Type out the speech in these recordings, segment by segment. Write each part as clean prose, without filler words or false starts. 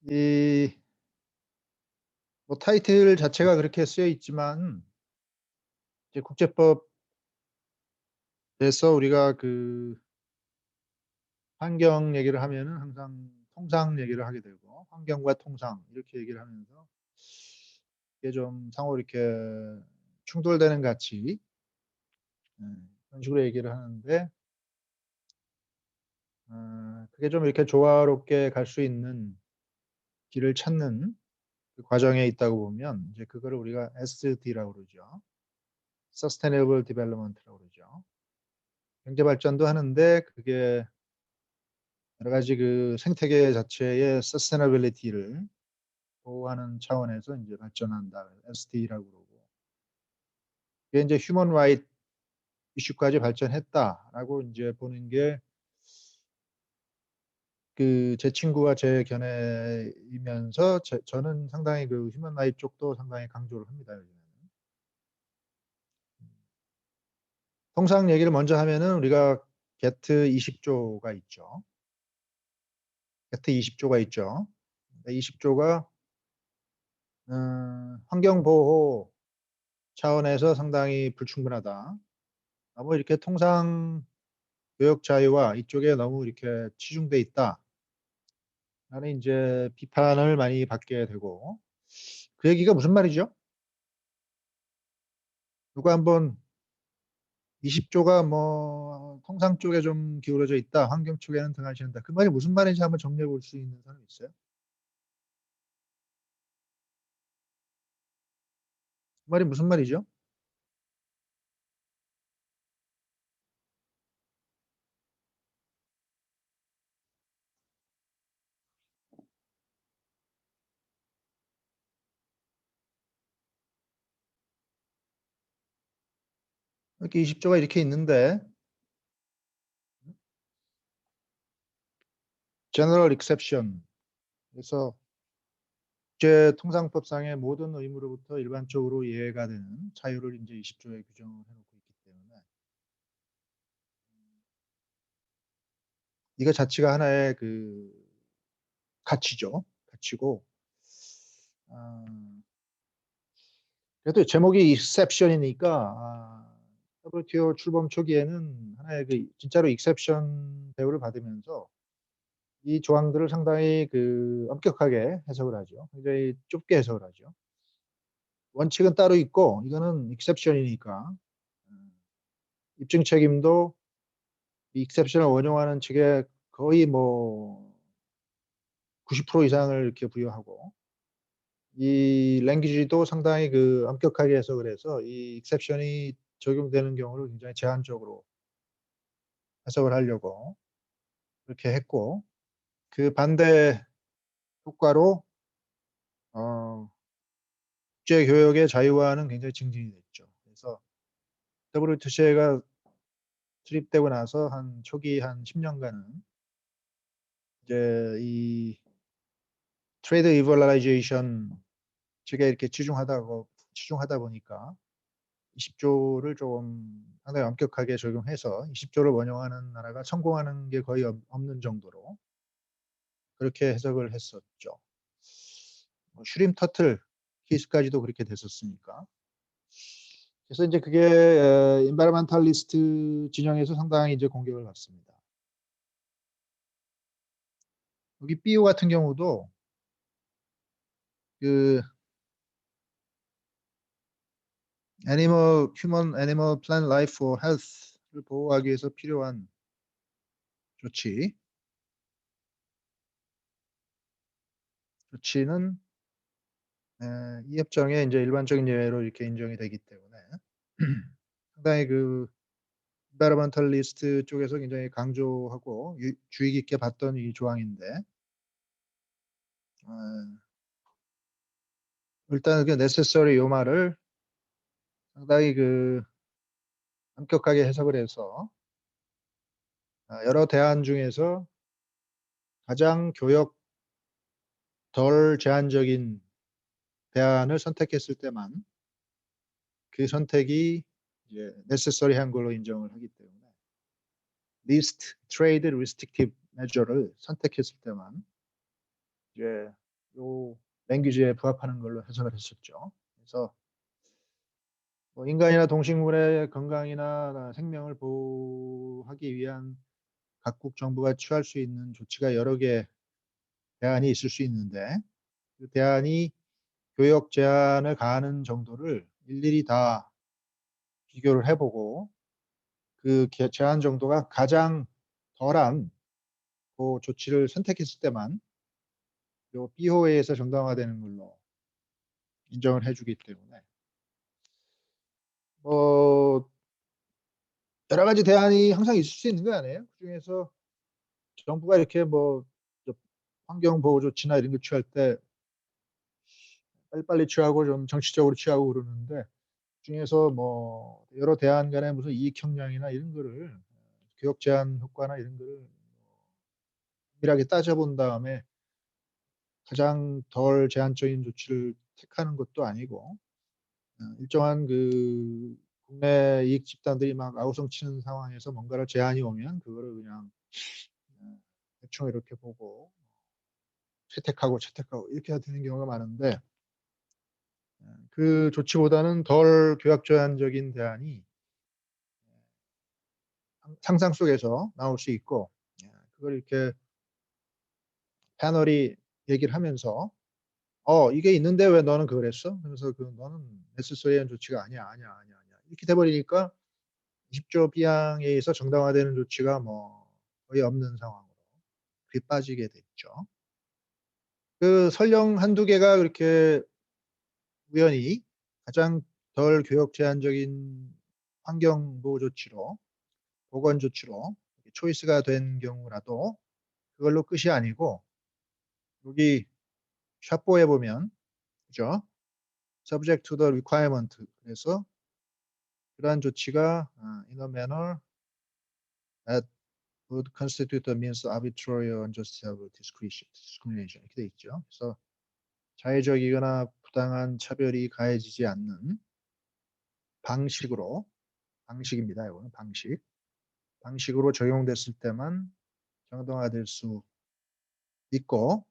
이 뭐 타이틀 자체가 그렇게 쓰여 있지만 이제 국제법에서 우리가 그 환경 얘기를 하면은 항상 통상 얘기를 하게 되고 환경과 통상 이렇게 얘기를 하면서 이게 좀 상호 이렇게 충돌되는 같이 그런 식으로 얘기를 하는데 그게 좀 이렇게 조화롭게 갈 수 있는 길을 찾는 그 과정에 있다고 보면 이제 그거를 우리가 SD라고 그러죠. Sustainable Development라고 그러죠. 경제 발전도 하는데 그게 여러 가지 그 생태계 자체의 서스테너빌리티를 보호하는 차원에서 인제 발전한다. SD라고 그러고. 그게 인제 휴먼 라이트 이슈까지 발전했다라고 인제 보는 게 그 제 친구와 제 견해이면서 저는 상당히 그 휴먼 라이트 쪽도 상당히 강조를 합니다, 요즘에는. 통상 얘기를 먼저 하면은 우리가 게트 20 조가 있죠. 게트 20 조가 있죠. 20 조가 환경 보호 차원에서 상당히 불충분하다. 너무 이렇게 통상 교역 자유와 이쪽에 너무 이렇게 치중돼 있다라는 인제 비판을 많이 받게 되고 그 얘기가 무슨 말이죠? 누가 한번 20 조가 뭐 통상 쪽에 좀 기울어져 있다. 환경 쪽에는 등한시한다. 그 말이 무슨 말인지 한번 정리해 볼 수 있는 사람 있어요? 그 말이 무슨 말이죠? 이렇게 20 조가 이렇게 있는데 general exception 그래서 국제 통상법상의 모든 의무로부터 일반적으로 예외가 되는 자유를 인제 20 조에 규정을 해 놓고 있기 때문에 이거 자체가 하나의 그 가치죠. 가치고 아 그래도 제목이 exception이니까 WTO 출범 초기에는 하나의 그 진짜로 exception 대우를 받으면서 이 조항들을 상당히 그 엄격하게 해석을 하죠. 굉장히 좁게 해석을 하죠. 원칙은 따로 있고 이거는 exception이니까 음 입증 책임도 이 exception을 원용하는 측에 거의 뭐 90% 이상을 이렇게 부여하고 이 랭귀지도 상당히 그 엄격하게 해석을 해서 이 exception이 적용되는 경우를 굉장히 제한적으로 해석을 하려고 그렇게 했고 그 반대 효과로 어 국제 교역의 자유화는 굉장히 증진이 됐죠. 그래서 WTO가 수립되고 나서 한 초기 한 10 년간은 이제 이 트레이드 리버럴라이제이션 측에 이렇게 치중하다 보니까 20 조를 좀 상당히 엄격하게 적용해서 20 조를 원용하는 나라가 성공하는 게 거의 없는 정도로 그렇게 해석을 했었죠. 뭐 슈림 터틀 케이스까지도 그렇게 됐었으니까. 그래서 인제 그게 엔바이러멘탈리스트 진영에서 상당히 이제 공격을 받습니다. 여기 BO 같은 경우도 그 Animal Plant Life for Health를 보호하기 위해서 필요한 조치 조치는 이 협정에 인제 일반적인 예외로 이렇게 인정이 되기 때문에 상당히 그 엔바이러멘탈리스트 쪽에서 굉장히 강조하고 주의 깊게 봤던 이 조항인데 어 일단은 그 necessary 요 말을 상당히 그 엄격하게 해석을 해서 여러 대안 중에서 가장 교역 덜 제한적인 대안을 선택했을 때만 그 선택이 이제 necessary한 걸로 인정을 하기 때문에 least trade restrictive measure를 선택했을 때만 이제 요 랭귀지에 부합하는 걸로 해석을 했었죠. 그래서 뭐 인간이나 동식물의 건강이나 생명을 보호하기 위한 각국 정부가 취할 수 있는 조치가 여러 개 대안이 있을 수 있는데 그 대안이 교역 제한을 가하는 정도를 일일이 다 비교를 해 보고 그 제한 정도가 가장 덜한 그 조치를 선택했을 때만 요 BOA에서 정당화되는 걸로 인정을 해 주기 때문에 뭐 여러 가지 대안이 항상 있을 수 있는 거 아니에요? 그중에서 정부가 이렇게 뭐 저 환경 보호 조치나 이런 거 취할 때 빨리빨리 취하고 좀 정치적으로 취하고 그러는데 그중에서 뭐 여러 대안 간의 무슨 이익 형량이나 이런 거를 교역 제한 효과나 이런 거를 면밀하게 따져 본 다음에 가장 덜 제한적인 조치를 택하는 것도 아니고 일정한 그 국내 이익 집단들이 막 아우성 치는 상황에서 뭔가를 제안이 오면 그거를 그냥 어 대충 이렇게 보고 채택하고 이렇게 되는 경우가 많은데 그 조치보다는 덜 교약 제한적인 대안이 상상 속에서 나올 수 있고 그걸 이렇게 패널이 얘기를 하면서 이게 있는데 왜 너는 그걸 했어?" 그러면서 그 "너는 necessary한 조치가 아니야, 아니야, 아니야, 아니야." 이렇게 돼 버리니까 20조 비양에 의해서 정당화되는 조치가 뭐 거의 없는 상황으로 그게 빠지게 됐죠. 그 설령 한두 개가 그렇게 우연히 가장 덜 교역 제한적인 환경 보호 조치로 보건 조치로 이렇게 초이스가 된 경우라도 그걸로 끝이 아니고 여기 샤포에 보면 그죠? subject to the requirement 그래서 그러한 조치가 in a manner that would constitute a means of arbitrary or unjustifiable discrimination 이렇게 돼 있죠. 그래서 자의적이거나 부당한 차별이 가해지지 않는 방식으로 방식입니다. 이거는 방식. 방식으로 적용됐을 때만 정당화될 수 있고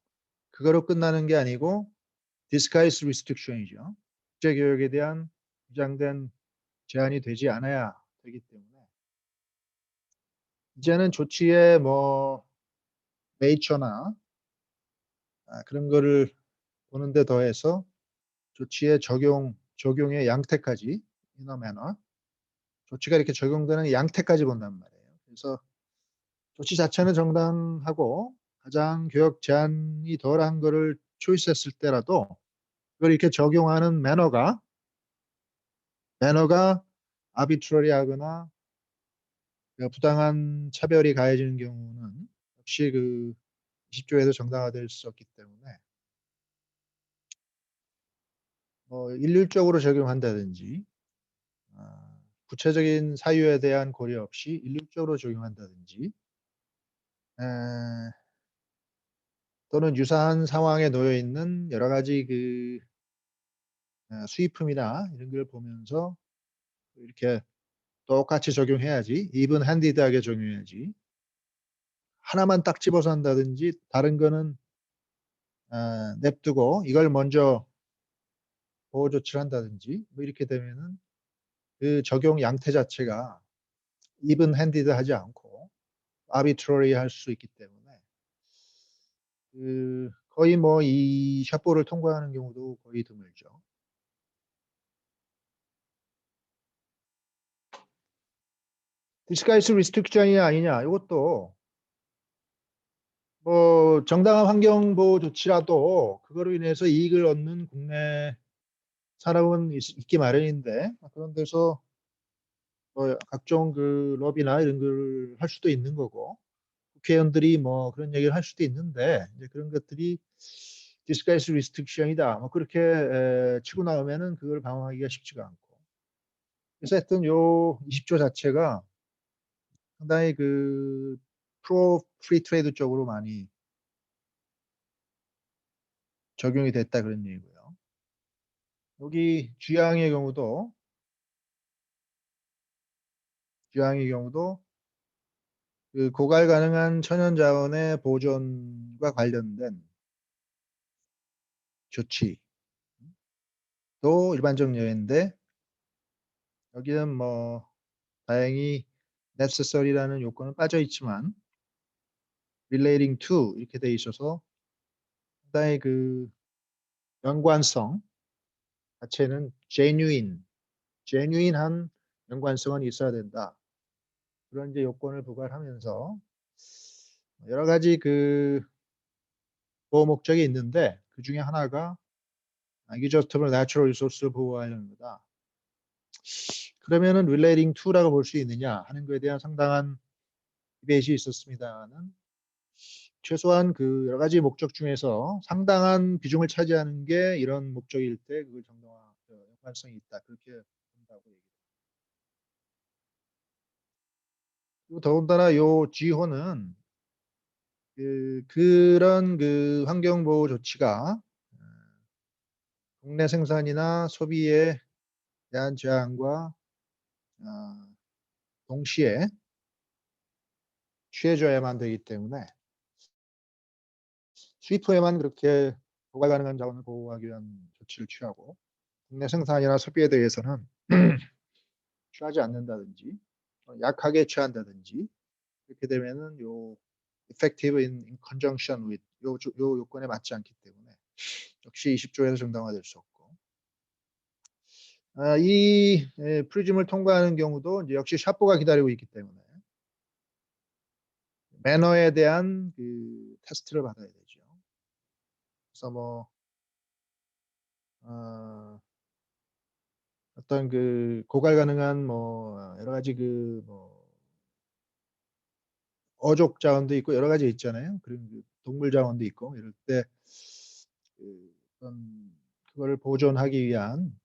그거로 끝나는 게 아니고 disguise restriction이죠. 국제 교역에 대한 보장된 제한이 되지 않아야 되기 때문에 이제는 조치의 뭐 네이처나 그런 거를 보는 데 더해서 조치의 적용의 양태까지 in a manner 조치가 이렇게 적용되는 양태까지 본단 말이에요. 그래서 조치 자체는 정당하고 가장 교역 제한이 덜한 거를 초이스했을 때라도 그걸 이렇게 적용하는 매너가 arbitrary하거나 그 부당한 차별이 가해지는 경우는 역시 그 20 조에도 정당화될 수 없기 때문에 뭐 일률적으로 적용한다든지 구체적인 사유에 대한 고려 없이 일률적으로 적용한다든지 에 또는 유사한 상황에 놓여 있는 여러 가지 그 수입품이나 이런 걸 보면서 이렇게 똑같이 적용해야지 even handed하게 적용해야지 하나만 딱 집어서 한다든지 다른 거는 냅두고 이걸 먼저 보호 조치를 한다든지 뭐 이렇게 되면은 그 적용 양태 자체가 even handed하지 않고 arbitrary할 수 있기 때문에 그 거의 뭐 이 샤포를 통과하는 경우도 거의 드물죠. disguise restriction이냐 아니냐 이것도 뭐 정당한 환경 보호 조치라도 그거로 인해서 이익을 얻는 국내 산업은 있기 마련인데 그런 데서 뭐 각종 그 로비나 이런 걸 할 수도 있는 거고 국회의원들이 뭐 그런 얘기를 할 수도 있는데 이제 그런 것들이 disguise restriction이다. 뭐 그렇게 치고 나오면은 그걸 방어하기가 쉽지가 않고. 그래서 하여튼 요 20조 자체가 상당히 그 프로 프리 트레이드 쪽으로 많이 적용이 됐다 그런 얘기고요. 여기 주양의 경우도 그 고갈 가능한 천연 자원의 보존과 관련된 조치도 일반적 예인데 여기는 뭐 다행히 necessary라는 요건은 빠져 있지만 relating to 이렇게 돼 있어서 상당히 그 연관성 자체는 genuine한 연관성은 있어야 된다. 그런 이제 요건을 부과하면서 여러 가지 그 보호 목적이 있는데 그 중에 하나가 exhaustible natural resource를 보호하려는 거다. 그러면은 relating to라고 볼 수 있느냐 하는 것에 대한 상당한 디베이트가 있었습니다는 최소한 그 여러 가지 목적 중에서 상당한 비중을 차지하는 게 이런 목적일 때 그걸 정당화 연관성이 있다 그렇게 본다고 얘기합니다. 그리고 더군다나 요 지호는 그런 그 환경보호 조치가 국내 생산이나 소비에 대한 제한과 동시에 취해져야만 되기 때문에 수입 후에만 그렇게 도달 가능한 자원을 보호하기 위한 조치를 취하고 국내 생산이나 소비에 대해서는 취하지 않는다든지 약하게 취한다든지 이렇게 되면은 요 effective in conjunction with 요 요건에 맞지 않기 때문에 역시 20조에서 정당화될 수 없고 이 프리즘을 통과하는 경우도 이제 역시 샤프가 기다리고 있기 때문에 매너에 대한 그 테스트를 받아야 되죠. 그래서 뭐 어떤 그 고갈 가능한 뭐 여러 가지 그 뭐 어족 자원도 있고 여러 가지 있잖아요. 그런 그 동물 자원도 있고 이럴 때 어떤 그거를 보존하기 위한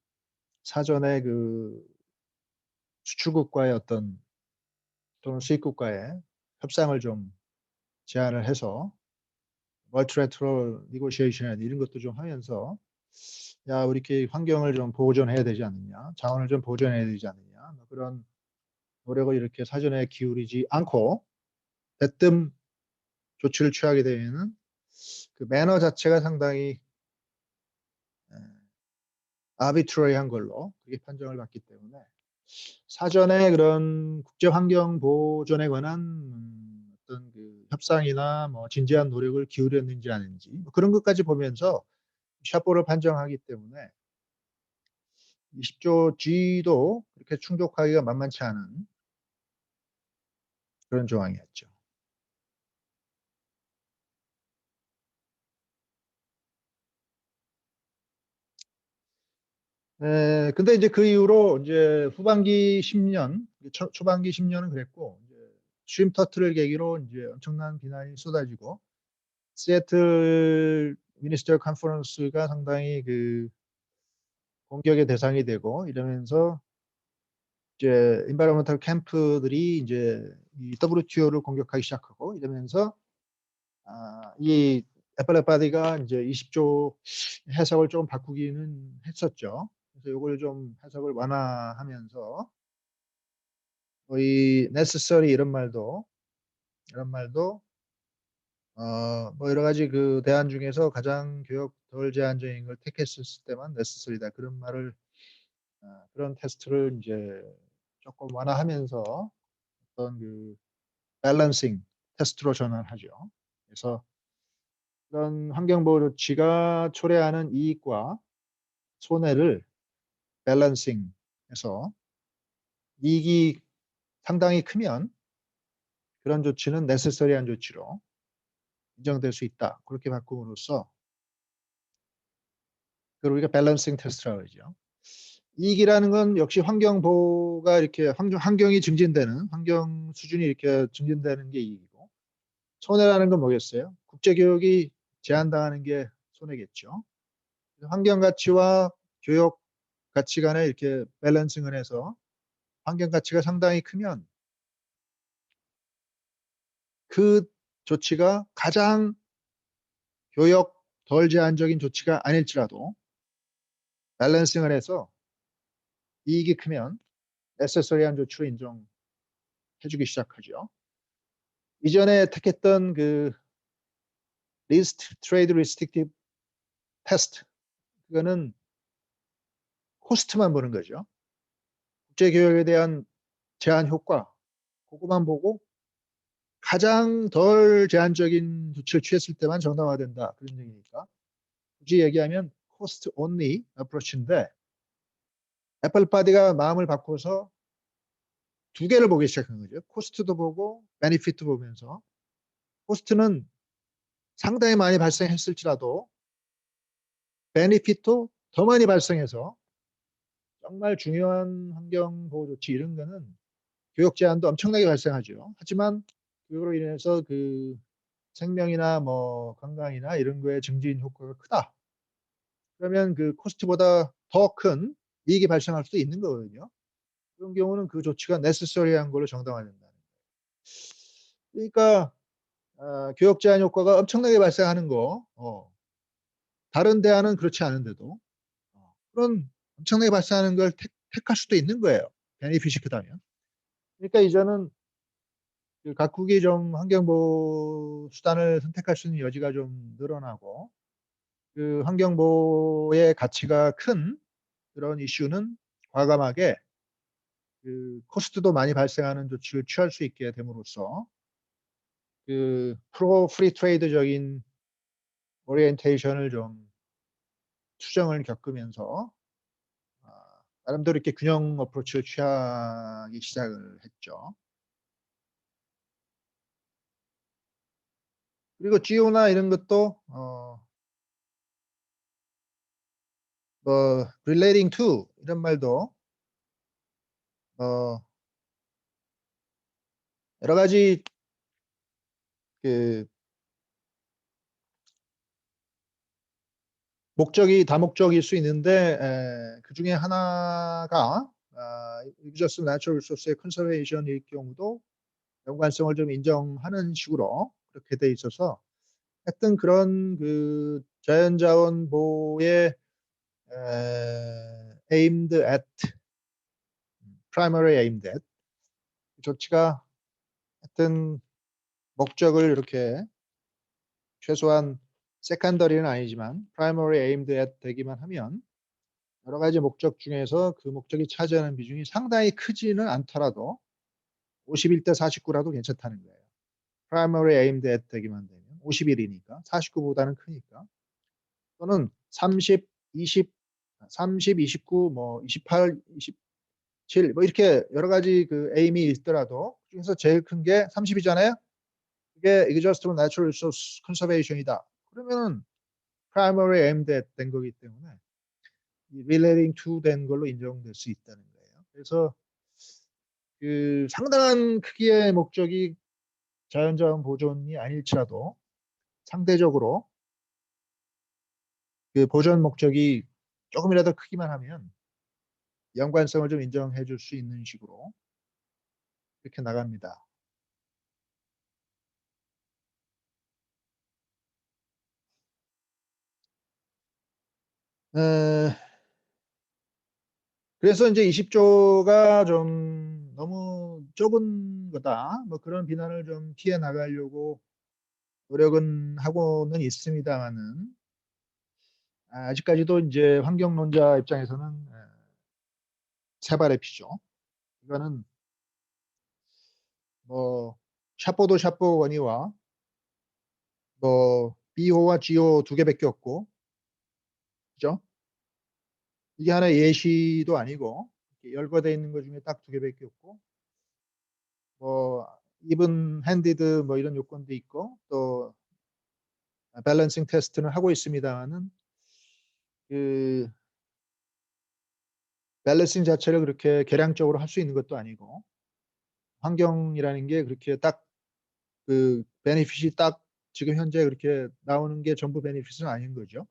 사전에 그 수출국과의 어떤 또는 수입국과의 협상을 좀 제안을 해서 멀티래터럴 니고시에이션 이런 것도 좀 하면서 야 우리 이렇게 환경을 좀 보존해야 되지 않느냐, 자원을 좀 보존해야 되지 않느냐 뭐 그런 노력을 이렇게 사전에 기울이지 않고 대뜸 조치를 취하게 되면은 그 매너 자체가 상당히 아비트러리한 걸로 그게 판정을 받기 때문에 사전에 그런 국제 환경 보존에 관한 어떤 그 협상이나 뭐 진지한 노력을 기울였는지 아닌지 뭐 그런 것까지 보면서 샤포를 판정하기 때문에 20조 G도 그렇게 충족하기가 만만치 않은 그런 조항이었죠. 근데 이제 그 이후로 이제 후반기 10년, 초반기 10년은 그랬고, 이제 쉼 터트를 계기로 이제 엄청난 비난이 쏟아지고, 시애틀 미니스터 컨퍼런스가 상당히 그 공격의 대상이 되고 이러면서 이제 인바이러먼탈 캠프들이 이제 이 WTO를 공격하기 시작하고 이러면서 이 애플렛 바디가 이제 20조 해석을 좀 바꾸기는 했었죠. 그래서 이걸 좀 해석을 완화하면서 이 necessary 이런 말도 뭐 여러 가지 그 대안 중에서 가장 교역 덜 제한적인 걸 택했을 때만 necessary다 그런 말을 그런 테스트를 이제 조금 완화하면서 어떤 그 밸런싱 테스트로 전환하죠. 그래서 그런 환경보호 조치가 초래하는 이익과 손해를 밸런싱해서 이익이 상당히 크면 그런 조치는 네세서리한 조치로 인정될 수 있다. 그렇게 바꿈으로써 그걸 우리가 밸런싱 테스트라고 하죠. 이익이라는 건 역시 환경보호가 이렇게 환경이 증진되는 환경 수준이 이렇게 증진되는 게 이익이고 손해라는 건 뭐겠어요? 국제교역이 제한당하는 게 손해겠죠. 환경 가치와 교역 가치 간에 이렇게 밸런싱을 해서 환경 가치가 상당히 크면 그 조치가 가장 교역 덜 제한적인 조치가 아닐지라도 밸런싱을 해서 이익이 크면 에세서리한 조치로 인정해주기 시작하죠. 이전에 택했던 그 리스트 트레이드 리스트릭티브 테스트 그거는 코스트만 보는 거죠. 국제 교역에 대한 제한 효과 그거만 보고 가장 덜 제한적인 조치를 취했을 때만 정당화된다. 그런 얘기니까. 굳이 얘기하면 코스트 온리 어프로치인데 애플파디가 마음을 바꿔서 두 개를 보기 시작한 거죠. 코스트도 보고 베니핏도 보면서 코스트는 상당히 많이 발생했을지라도 베니핏도 더 많이 발생해서 정말 중요한 환경보호 조치 이런 거는 교역 제한도 엄청나게 발생하죠. 하지만 그거로 인해서 그 생명이나 뭐 건강이나 이런 거에 증진 효과가 크다. 그러면 그 코스트보다 더 큰 이익이 발생할 수도 있는 거거든요. 그런 경우는 그 조치가 네세서리한 걸로 정당화된다. 그러니까 교역 제한 효과가 엄청나게 발생하는 거, 다른 대안은 그렇지 않은데도 그런 엄청나게 발생하는 걸 택할 수도 있는 거예요. 베네핏이 크다면. 그러니까 이제는 그 각국이 좀 환경보호 수단을 선택할 수 있는 여지가 좀 늘어나고 그 환경보호의 가치가 큰 그런 이슈는 과감하게 그 코스트도 많이 발생하는 조치를 취할 수 있게 됨으로써 그 프로 프리 트레이드적인 오리엔테이션을 좀 수정을 겪으면서 나름대로 이렇게 균형 어프로치를 취하기 시작을 했죠. 그리고 GO나 이런 것도 뭐 relating to 이런 말도 어, 여러 가지 그 목적이 다목적일 수 있는데 그 중에 하나가 Just Natural Resource의 컨서베이션일 경우도 연관성을 좀 인정하는 식으로 그렇게 돼 있어서 하여튼 그런 그 자연자원 보호에 aimed at, primary aimed at 조치가 하여튼 목적을 이렇게 최소한 세컨더리는 아니지만 primary aimed at 되기만 하면 여러 가지 목적 중에서 그 목적이 차지하는 비중이 상당히 크지는 않더라도 51대 49라도 괜찮다는 거예요. primary aimed at 되기만 되면 51이니까 49보다는 크니까 또는 30, 20, 30, 29, 뭐 28, 27, 뭐 이렇게 여러 가지 그 에임이 있더라도 그중에서 제일 큰 게 30이잖아요. 그게 exhaustive natural resource conservation이다. 그러면은 primary aimed at 된 거기 때문에 relating to 된 걸로 인정될 수 있다는 거예요. 그래서 그 상당한 크기의 목적이 자연자원 보존이 아닐지라도 상대적으로 그 보존 목적이 조금이라도 크기만 하면 연관성을 좀 인정해 줄 수 있는 식으로 이렇게 나갑니다. 에, 그래서 이제 20조가 좀 너무 좁은 거다. 뭐 그런 비난을 좀 피해 나가려고 노력은 하고는 있습니다만은 아직까지도 이제 환경론자 입장에서는 세 발의 피죠. 이거는 뭐 샤포도 샤포 원이와 뭐 B호와 G호 두 개밖에 없고, 그죠? 이게 하나의 예시도 아니고 열거돼 있는 것 중에 딱 두 개밖에 없고, 뭐 이븐 핸디드 뭐 이런 요건도 있고 또 밸런싱 테스트는 하고 있습니다만은 그 밸런싱 자체를 그렇게 계량적으로 할 수 있는 것도 아니고 환경이라는 게 그렇게 딱 그 베네핏이 딱 지금 현재 그렇게 나오는 게 전부 베네핏은 아닌 거죠.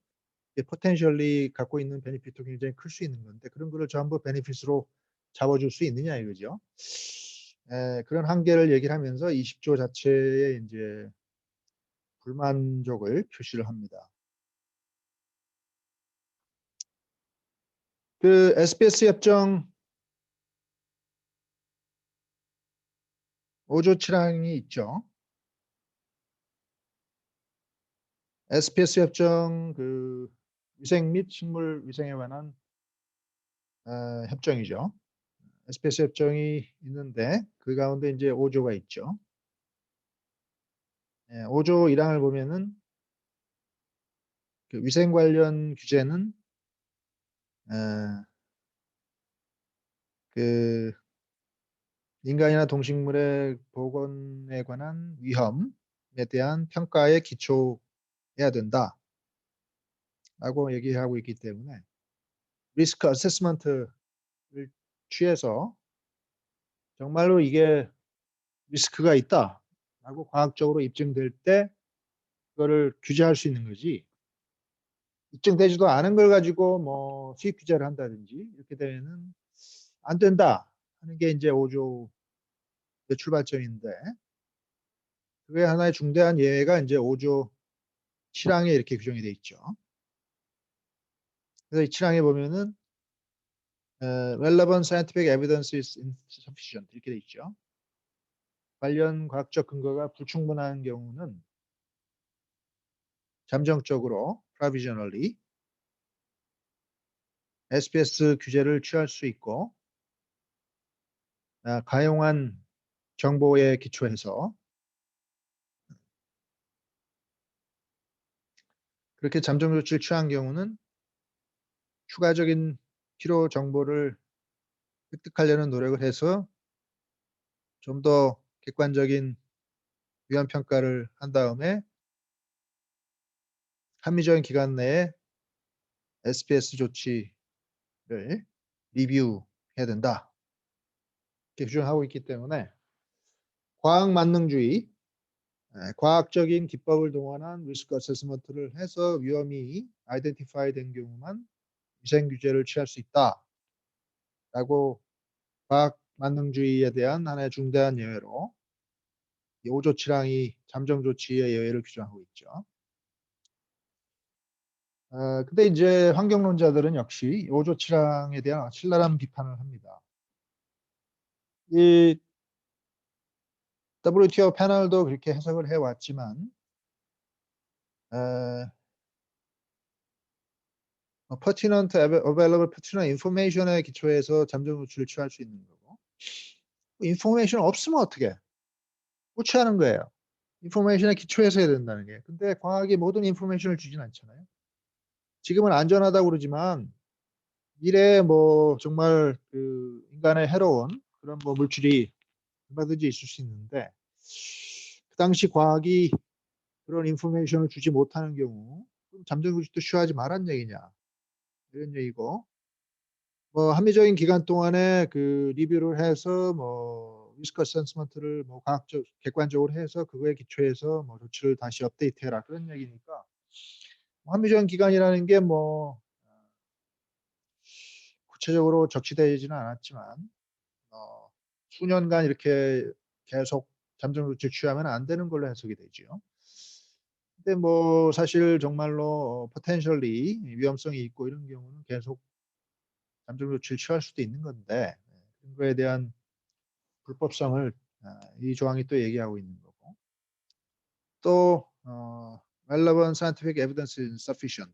포텐셜리 갖고 있는 베네핏도 굉장히 클 수 있는 건데 그런 거를 전부 베네핏으로 잡아줄 수 있느냐 이거죠. 그런 한계를 얘기를 하면서 20조 자체에 이제 불만족을 표시를 합니다. 그 SBS 협정 5조 7항이 있죠. SPS 협정 그 위생 및 식물 위생에 관한 협정이죠. SPS 협정이 있는데 그 가운데 이제 5조가 있죠. 5조 1항을 보면은 그 위생 관련 규제는 그 인간이나 동식물의 보건에 관한 위험에 대한 평가에 기초해야 된다라고 얘기하고 있기 때문에 리스크 어세스먼트를 취해서 정말로 이게 리스크가 있다라고 과학적으로 입증될 때 그거를 규제할 수 있는 거지. 입증되지도 않은 걸 가지고 뭐 수입 규제를 한다든지 이렇게 되면은 안 된다 하는 게 이제 5조의 출발점인데 그게 하나의 중대한 예외가 이제 5조 7항에 이렇게 규정이 돼 있죠. 그래서 이 7항에 보면은 relevant scientific evidence is insufficient 이렇게 돼 있죠. 관련 과학적 근거가 불충분한 경우는 잠정적으로 provisionally SPS 규제를 취할 수 있고 가용한 정보에 기초해서 그렇게 잠정 조치를 취한 경우는 추가적인 필요 정보를 획득하려는 노력을 해서 좀 더 객관적인 위험 평가를 한 다음에 합리적인 기간 내에 SPS 조치를 리뷰해야 된다. 이렇게 규정하고 있기 때문에 과학 만능주의, 과학적인 기법을 동원한 리스크 어세스먼트를 해서 위험이 아이덴티파이 된 경우만 위생 규제를 취할 수 있다라고 과학 만능주의에 대한 하나의 중대한 예외로 5조 7항이 잠정 조치의 예외를 규정하고 있죠. 근데 이제 환경론자들은 역시 5조 7항에 대한 신랄한 비판을 합니다. 이 WTO 패널도 그렇게 해석을 해왔지만 pertinent available pertinent information에 기초해서 잠정 조치를 취할 수 있는 거고 인포메이션 없으면 어떻게 못 취하는 거예요. 인포메이션에 기초해서 해야 된다는 게. 근데 과학이 모든 인포메이션을 주진 않잖아요. 지금은 안전하다고 그러지만 미래에 뭐 정말 그 인간에 해로운 그런 뭐 물질이 얼마든지 있을 수 있는데 그 당시 과학이 그런 인포메이션을 주지 못하는 경우 그럼 잠정 조치도 취하지 말란 얘기냐 이런 얘기고 뭐 합리적인 기간 동안에 그 리뷰를 해서 뭐 리스크 어세스먼트를 뭐 과학적 객관적으로 해서 그거에 기초해서 뭐 조치를 다시 업데이트해라 그런 얘기니까 뭐 합리적인 기간이라는 게 뭐 구체적으로 적시되지는 않았지만 수년간 이렇게 계속 잠정 조치를 취하면 안 되는 걸로 해석이 되죠. 근데 뭐 사실 정말로 포텐셜리 위험성이 있고 이런 경우는 계속 잠정 조치를 취할 수도 있는 건데 그런 거에 대한 불법성을 이 조항이 또 얘기하고 있는 거고 또 relevant scientific evidence is insufficient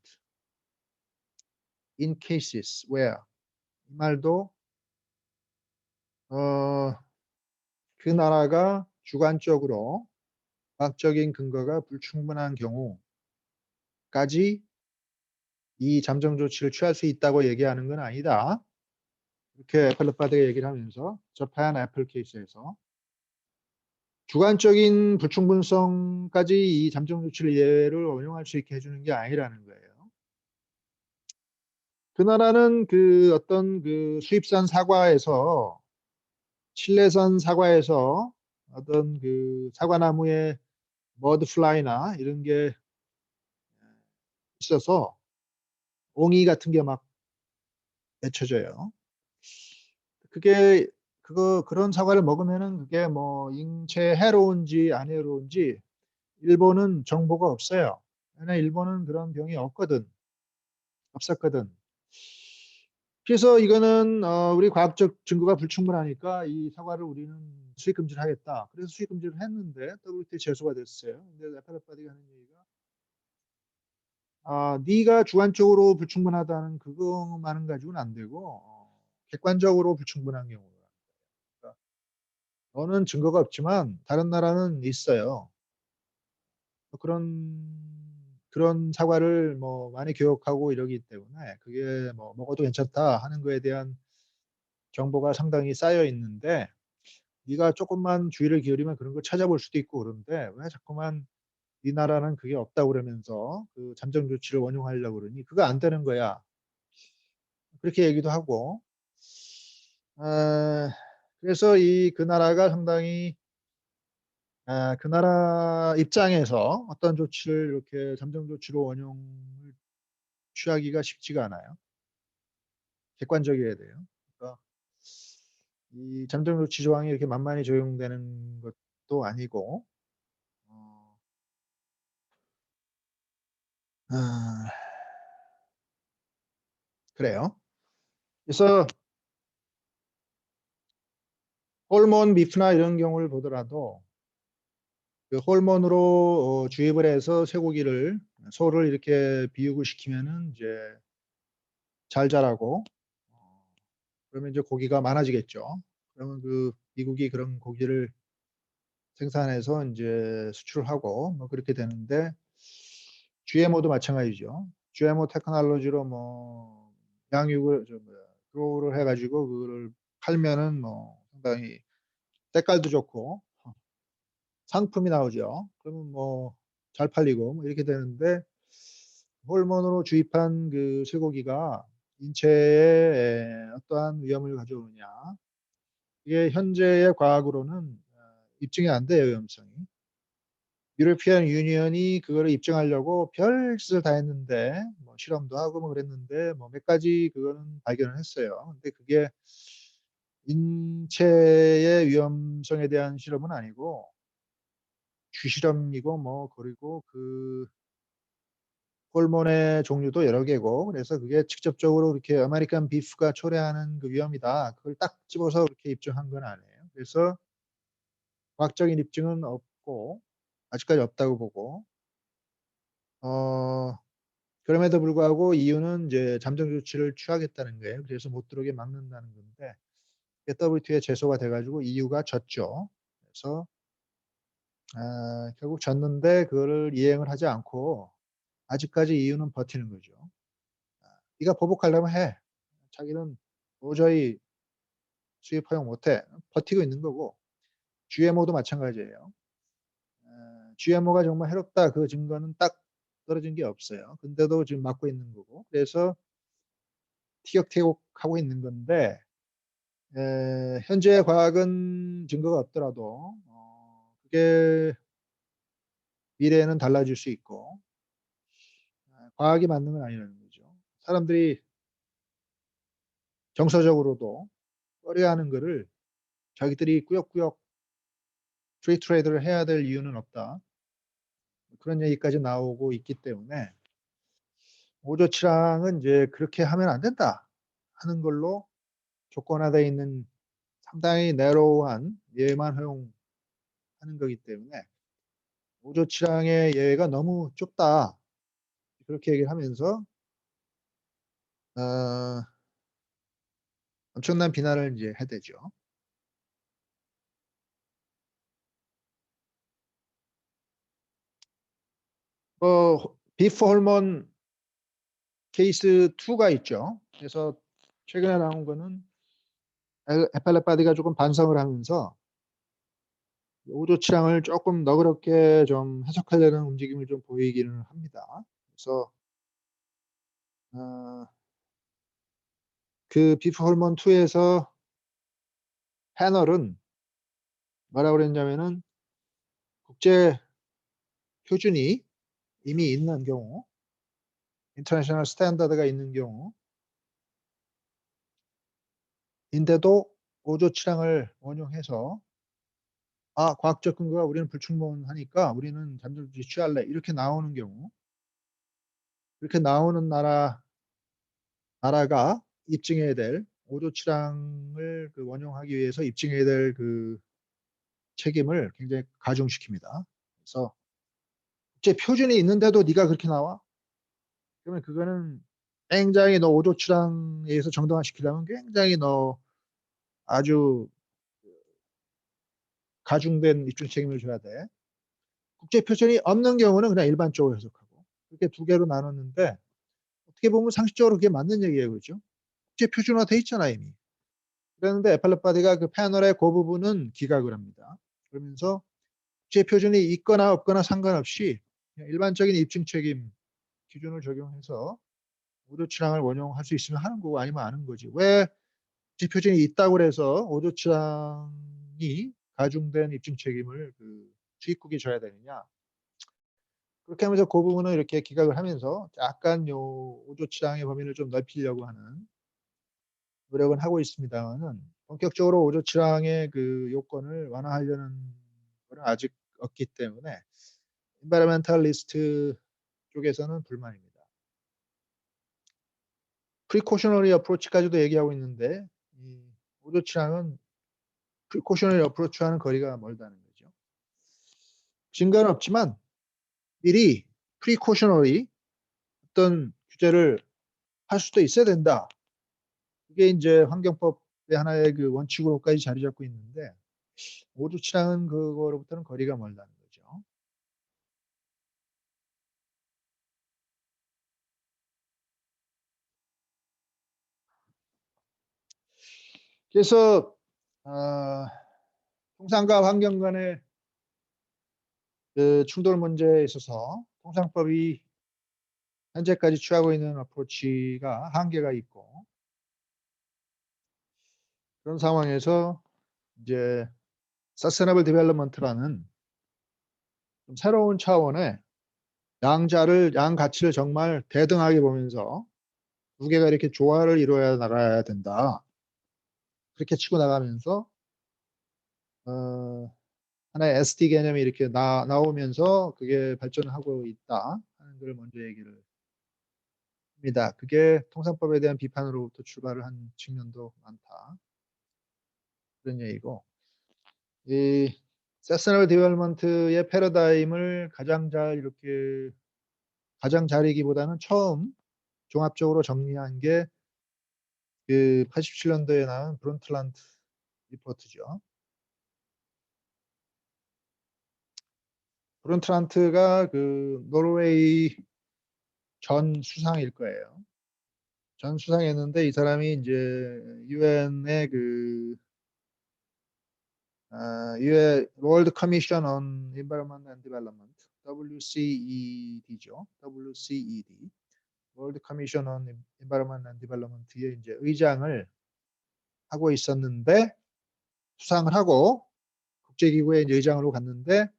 in cases where 이 말도 그 나라가 주관적으로 과학적인 근거가 불충분한 경우까지 이 잠정 조치를 취할 수 있다고 얘기하는 건 아니다. 이렇게 펠럿바드가 얘기를 하면서 저파한 애플 케이스에서 주관적인 불충분성까지 이 잠정 조치를 예외를 원용할 수 있게 해주는 게 아니라는 거예요. 그 나라는 그 어떤 그 수입산 사과에서 칠레산 사과에서 어떤 그 사과나무에 머드플라이나 이런 게 있어서 옹이 같은 게 막 맺혀져요. 그게 그런 사과를 먹으면은 그게 뭐 인체에 해로운지 안 해로운지 일본은 정보가 없어요. 왜냐 일본은 그런 병이 없었거든. 그래서 이거는 우리 과학적 증거가 불충분하니까 이 사과를 우리는 수입 금지를 하겠다. 그래서 수입 금지를 했는데 WTO 제소가 됐어요. 근데 에펠바디가 하는 얘기가 네가 주관적으로 불충분하다는 그것만은 가지고는 안 되고 객관적으로 불충분한 경우. 그러니까 너는 증거가 없지만 다른 나라는 있어요. 그런 사과를 뭐 많이 교역하고 이러기 때문에 그게 뭐 먹어도 괜찮다 하는 거에 대한 정보가 상당히 쌓여 있는데 네가 조금만 주의를 기울이면 그런 걸 찾아볼 수도 있고 그런데 왜 자꾸만 네 나라는 그게 없다고 그러면서 그 잠정 조치를 원용하려고 그러니 그거 안 되는 거야. 그렇게 얘기도 하고 그래서 그 나라가 상당히 그 나라 입장에서 어떤 조치를 이렇게 잠정 조치로 원용을 취하기가 쉽지가 않아요. 객관적이어야 돼요. 그러니까 이 잠정 조치 조항이 이렇게 만만히 적용되는 것도 아니고 어, 아, 그래요. 그래서 호르몬 비프나 이런 경우를 보더라도 그 호르몬으로 주입을 해서 쇠고기를 소를 이렇게 비육을 시키면은 이제 잘 자라고 그러면 이제 고기가 많아지겠죠. 그러면 그 미국이 그런 고기를 생산해서 이제 수출을 하고 뭐 그렇게 되는데 GMO도 마찬가지죠. GMO 테크놀로지로 뭐 양육을 저 뭐야 그거를 해가지고 그거를 팔면은 뭐 상당히 때깔도 좋고 상품이 나오죠. 그러면 뭐 잘 팔리고 뭐 이렇게 되는데 호르몬으로 주입한 그 쇠고기가 인체에 어떠한 위험을 가져오느냐 이게 현재의 과학으로는 입증이 안 돼요, 위험성이. 유러피안 유니언이 그거를 입증하려고 별 짓을 다 했는데 뭐 실험도 하고 뭐 그랬는데 뭐 몇 가지 그거는 발견을 했어요. 근데 그게 인체의 위험성에 대한 실험은 아니고 주실험이고 뭐 그리고 그 호르몬의 종류도 여러 개고 그래서 그게 직접적으로 그렇게 아메리칸 비프가 초래하는 그 위험이다. 그걸 딱 집어서 그렇게 입증한 건 아니에요. 그래서 과학적인 입증은 없고 아직까지 없다고 보고 어 그럼에도 불구하고 이유는 이제 잠정 조치를 취하겠다는 거예요. 그래서 못 들어오게 막는다는 건데 WTO에 제소가 돼가지고 EU가 졌죠. 그래서 결국 졌는데 그거를 이행을 하지 않고 아직까지 EU는 버티는 거죠. 네가 보복하려면 해. 자기는 도저히 수입 허용 못해. 버티고 있는 거고 GMO도 마찬가지예요. GMO가 정말 해롭다 그 증거는 딱 떨어진 게 없어요. 근데도 지금 막고 있는 거고 그래서 티격태격하고 있는 건데 현재 과학은 증거가 없더라도 그게 미래에는 달라질 수 있고 과학이 맞는 건 아니라는 거죠. 사람들이 정서적으로도 꺼려하는 거를 자기들이 꾸역꾸역 프리 트레이드를 해야 될 이유는 없다. 그런 얘기까지 나오고 있기 때문에 오조치랑은 이제 그렇게 하면 안 된다 하는 걸로 조건화되어 있는 상당히 내로우한 예외만 허용하는 거기 때문에 오조치랑의 예외가 너무 좁다. 그렇게 얘기를 하면서 어, 엄청난 비난을 이제 해대죠. 비프 호르몬 케이스 2가 있죠. 그래서 최근에 나온 거는 에팔레파디가 조금 반성을 하면서 오조치랑을 조금 너그럽게 좀 해석하려는 움직임을 좀 보이기는 합니다. 그래서 어, 그 비프 호르몬 2에서 패널은 뭐라고 그랬냐면은 국제 표준이 이미 있는 경우, 인터내셔널 스탠다드가 있는 경우인데도 오조치량을 원용해서 과학적 근거가 우리는 불충분하니까 우리는 잠정조치 취할래 이렇게 나오는 경우 이렇게 나오는 나라가 입증해야 될 오조치량을 그 원용하기 위해서 입증해야 될 그 책임을 굉장히 가중시킵니다. 그래서 국제 표준이 있는데도 네가 그렇게 나와? 그러면 그거는 굉장히 너 오조치랑에 의해서 정당화시키려면 굉장히 너 아주 가중된 입증 책임을 져야 돼. 국제 표준이 없는 경우는 그냥 일반적으로 해석하고. 이렇게 두 개로 나눴는데 어떻게 보면 상식적으로 그게 맞는 얘기예요. 그렇죠? 국제 표준화 돼 있잖아 이미. 그런데 애플렛 바디가 그 패널의 그 부분은 기각을 합니다. 그러면서 국제 표준이 있거나 없거나 상관없이 그냥 일반적인 입증 책임 기준을 적용해서 오조치랑을 원용할 수 있으면 하는 거고 아니면 안 하는 거지. 왜 국제 표준이 있다고 해서 오조치랑이 가중된 입증 책임을 그 수입국이 져야 되느냐? 그렇게 하면서 그 부분을 이렇게 기각을 하면서 약간 요 오조치랑의 범위를 좀 넓히려고 하는 노력은 하고 있습니다만은 본격적으로 오조치랑의 그 요건을 완화하려는 거는 아직 없기 때문에 environmentalist 쪽에서는 불만입니다. precautionary approach까지도 얘기하고 있는데 이 오조치랑은 precautionary approach와는 거리가 멀다는 거죠. 증거는 없지만 미리 precautionary 어떤 규제를 할 수도 있어야 된다. 그게 이제 환경법의 하나의 그 원칙으로까지 자리 잡고 있는데 오조치랑은 그거로부터는 거리가 멀다는 거죠. 그래서 통상과 환경 간의 그 충돌 문제에 있어서 통상법이 현재까지 취하고 있는 어프로치가 한계가 있고 그런 상황에서 이제 서스테너블 디벨롭먼트라는 좀 새로운 차원의 양 가치를 정말 대등하게 보면서 두 개가 이렇게 조화를 이루어야 나가야 된다. 그렇게 치고 나가면서 하나의 SD 개념이 이렇게 나오면서 그게 발전하고 있다 하는 걸 먼저 얘기를 합니다. 그게 통상법에 대한 비판으로부터 출발을 한 측면도 많다. 그런 얘기고 이 서스테너블 디벨롭먼트의 패러다임을 가장 잘이기보다는 처음 종합적으로 정리한 게 그 87년도에 나온 브론틀란트 리포트죠. 브론틀란트가 그 노르웨이 전 수상일 거예요. 전 수상이었는데 이 사람이 이제 유엔의 그 유엔 월드 커미션 on Environment and Development WCED죠. WCED 월드 커미션 on Environment and Development의 이제 의장을 하고 있었는데 수상을 하고 국제기구의 이제 의장으로 갔는데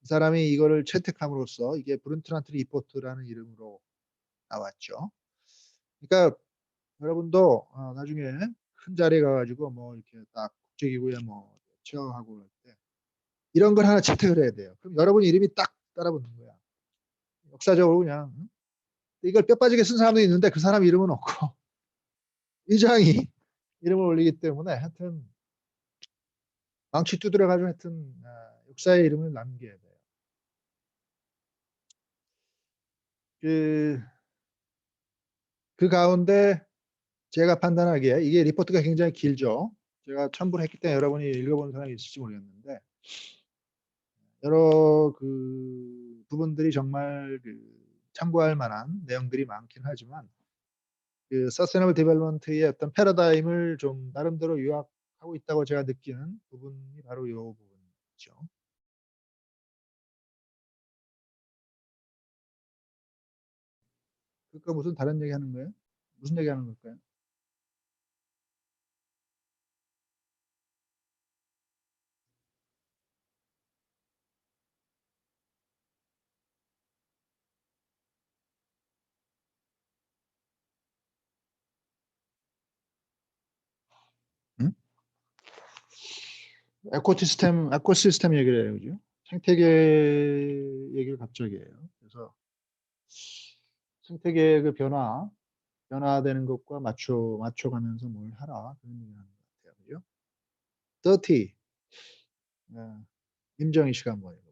이 사람이 이거를 채택함으로써 이게 브룬트란트 리포트라는 이름으로 나왔죠. 그러니까 여러분도 나중에 큰 자리에 가가지고 뭐 이렇게 딱 국제기구에 뭐 체어하고 할 때 이런 걸 하나 채택을 해야 돼요. 그럼 여러분 이름이 딱 따라붙는 거야. 역사적으로 그냥 이걸 뼈 빠지게 쓴 사람도 있는데 그 사람 이름은 없고 의장이 이름을 올리기 때문에 하여튼 망치 두드려가지고 하여튼 역사의 이름을 남겨야 돼요. 그 가운데 제가 판단하기에 이게 리포트가 굉장히 길죠. 제가 첨부를 했기 때문에 여러분이 읽어본 사람이 있을지 모르겠는데 여러 그 부분들이 정말 그 참고할 만한 내용들이 많긴 하지만 그 서스테너블 디벨롭먼트의 어떤 패러다임을 좀 나름대로 요약하고 있다고 제가 느끼는 부분이 바로 이 부분이죠. 그러니까 무슨 다른 얘기 하는 거예요? 무슨 얘기 하는 걸까요? 응? 에코시스템 얘기를 해요. 그죠? 생태계 얘기를 갑자기 해요. 그래서 생태계의 그 변화되는 것과 맞춰가면서 뭘 하라. 그런 얘기 하는 것 같아요. 그죠? 30. 임정희 씨가 한번 해요.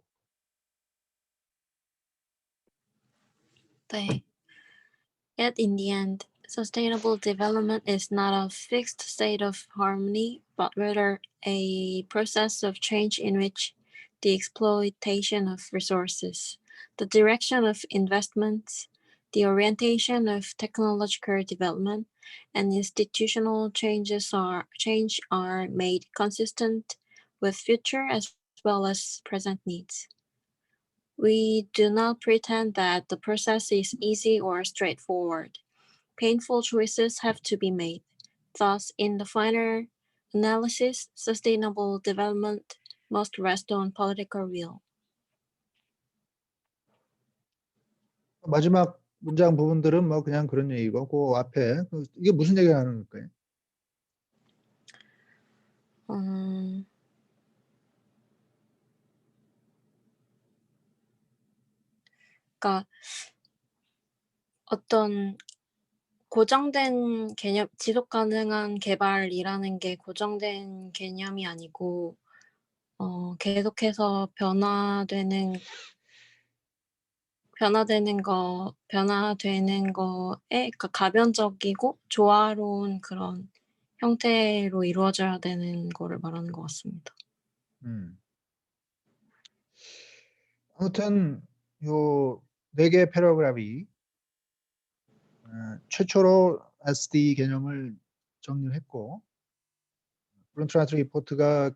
네. Yet in the end, sustainable development is not a fixed state of harmony, but rather a process of change in which the exploitation of resources, the direction of investments, the orientation of technological development, and institutional change are made consistent with future as well as present needs. We do not pretend that the process is easy or straightforward. Painful choices have to be made. Thus, in the final analysis, sustainable development must rest on political will. 마지막 문장 부분들은 뭐 그냥 그런 얘기고 그 앞에 이게 무슨 얘기를 하는 걸까요? 그러니까 어떤 고정된 개념, 지속 가능한 개발이라는 게 고정된 개념이 아니고 계속해서 변화되는 거에 그러니까 가변적이고 조화로운 그런 형태로 이루어져야 되는 거를 말하는 것 같습니다. 아무튼 요 4개의 패러그래프이 최초로 SD 개념을 정리를 했고 브룬트라트 리포트가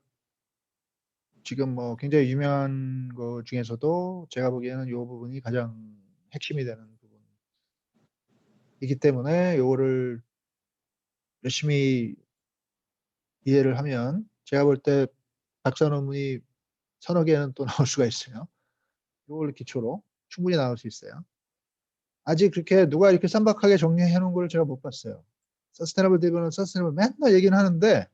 지금 뭐 굉장히 유명한 것 중에서도 제가 보기에는 이 부분이 가장 핵심이 되는 부분이기 때문에 요거를 열심히 이해를 하면 제가 볼 때 박사 논문이 서너 개는 또 나올 수가 있어요. 요걸 기초로 충분히 나올 수 있어요. 아직 그렇게 누가 이렇게 쌈박하게 정리해 놓은 걸 제가 못 봤어요. 서스테너블 디벨롭먼트, 서스테너블 맨날 얘기는 하는데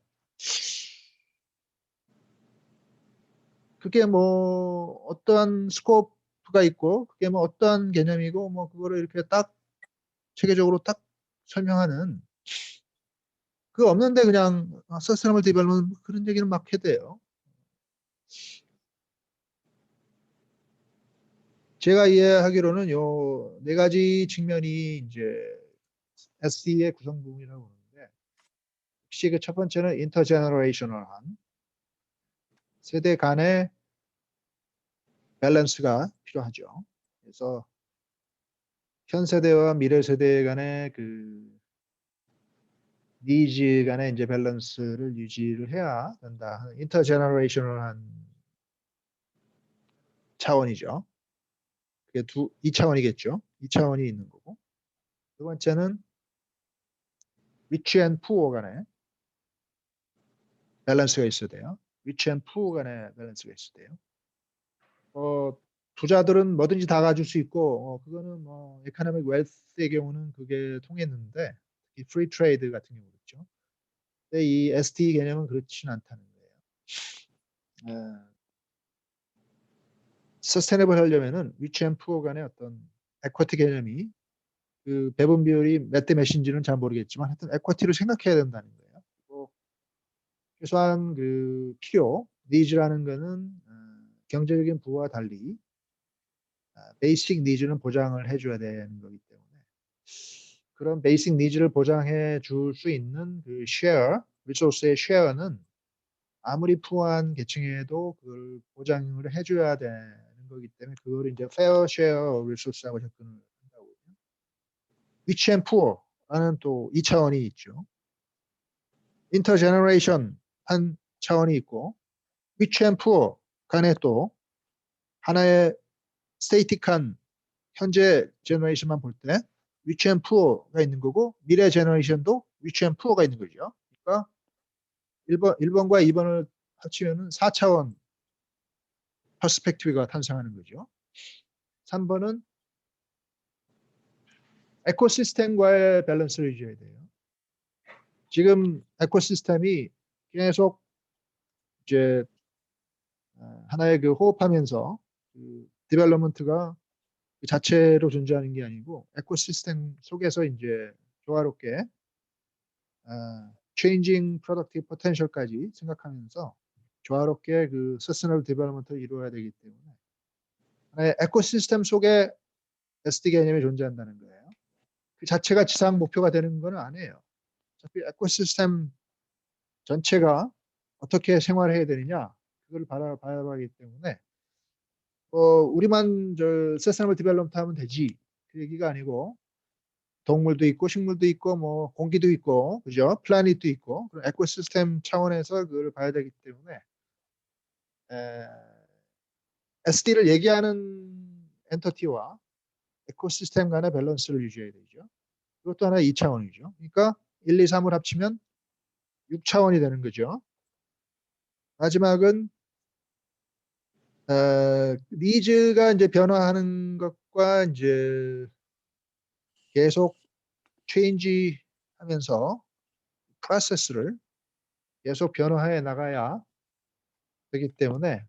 그게 뭐 어떠한 스코프가 있고 그게 뭐 어떠한 개념이고 뭐 그거를 이렇게 딱 체계적으로 딱 설명하는 그거 없는데 그냥 서스테너블 디벨롭먼트 그런 얘기는 막 해대요. 제가 이해하기로는 요 네 가지 측면이 이제 SD의 구성 부분이라고 보는데 혹시 그 첫 번째는 인터제너레이셔널한 세대 간의 밸런스가 필요하죠. 그래서 현 세대와 미래 세대 간의 그 니즈 간의 이제 밸런스를 유지를 해야 된다. 인터제너레이셔널한 차원이죠. 그게 2차원이겠죠. 2차원이 있는 거고. 두 번째는 리치 앤 푸어 간의 밸런스가 있어야 돼요. 리치 앤 푸어 간의 밸런스가 있어야 돼요. 부자들은 뭐든지 다 가질 수 있고 그거는 뭐 에코노믹 웰스의 경우는 그게 통했는데 이 프리 트레이드 같은 경우 그렇죠. 근데 이 ST 개념은 그렇지는 않다는 거예요. 서스테이너블 하려면은 위치 앤 푸어 간의 어떤 에쿼티 개념이 그 배분 비율이 몇 대 몇인지는 잘 모르겠지만 하여튼 에쿼티를 생각해야 된다는 거예요. 그리고 최소한 그 필요, 니즈라는 거는 경제적인 부와 달리 베이직 니즈는 보장을 해줘야 되는 거기 때문에 그런 베이직 니즈를 보장해 줄 수 있는 그 쉐어, 리소스의 쉐어는 아무리 푸어한 계층에도 그걸 보장을 해줘야 되는 거기 때문에 그걸 이제 페어 쉐어 리소스하고 접근을 한다고. 리치 앤 푸어라는 또 2차원이 있죠. 인터제너레이션 한 차원이 있고 리치 앤 푸어 간에 또 하나의 스테이틱한 현재 제너레이션만 볼 때 리치 앤 푸어가 있는 거고 미래 제너레이션도 리치 앤 푸어가 있는 거죠. 그러니까 1번과 2번을 합치면은 4차원 퍼스펙티브가 탄생하는 거죠. 3번은 에코시스템과의 밸런스를 유지해야 돼요. 지금 에코시스템이 계속 이제 하나의 그 호흡하면서 그 디벨롭먼트가 그 자체로 존재하는 게 아니고 에코시스템 속에서 이제 조화롭게 changing productive potential까지 생각하면서 조화롭게 그 sustainable development를 이루어야 되기 때문에 하나의 에코시스템 속에 SD 개념이 존재한다는 거예요. 그 자체가 지상 목표가 되는 건 아니에요. 어차피 에코시스템 전체가 어떻게 생활해야 되느냐 그걸 봐야 하기 때문에 우리만 서스테이너블 디벨롭먼트 하면 되지 그 얘기가 아니고 동물도 있고 식물도 있고 뭐 공기도 있고 그죠? 플래닛도 있고 그런 에코시스템 차원에서 그걸 봐야 되기 때문에 SD를 얘기하는 엔터티와 에코시스템 간의 밸런스를 유지해야 되죠. 그것도 하나의 2차원이죠. 그러니까 1, 2, 3을 합치면 6차원이 되는 거죠. 마지막은 니즈가 이제 변화하는 것과 이제 계속 체인지 하면서 프로세스를 계속 변화해 나가야 되기 때문에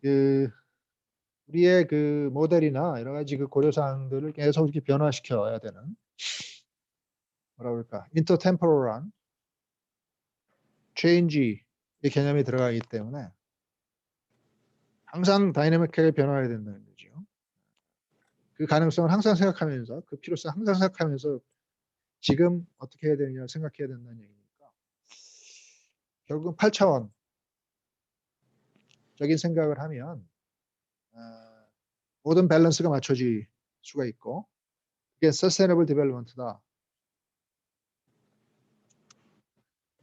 그 우리의 그 모델이나 여러 가지 그 고려사항들을 계속 이렇게 변화시켜야 되는 뭐라 그럴까 인터템포럴한 체인지의 개념이 들어가기 때문에 항상 다이내믹하게 변화해야 된다는 거죠. 그 가능성을 항상 생각하면서 그 필요성 항상 생각하면서 지금 어떻게 해야 되느냐 생각해야 된다는 얘기니까 결국은 8차원적인 생각을 하면 모든 밸런스가 맞춰질 수가 있고 그게 서스테이너블 디벨롭먼트다.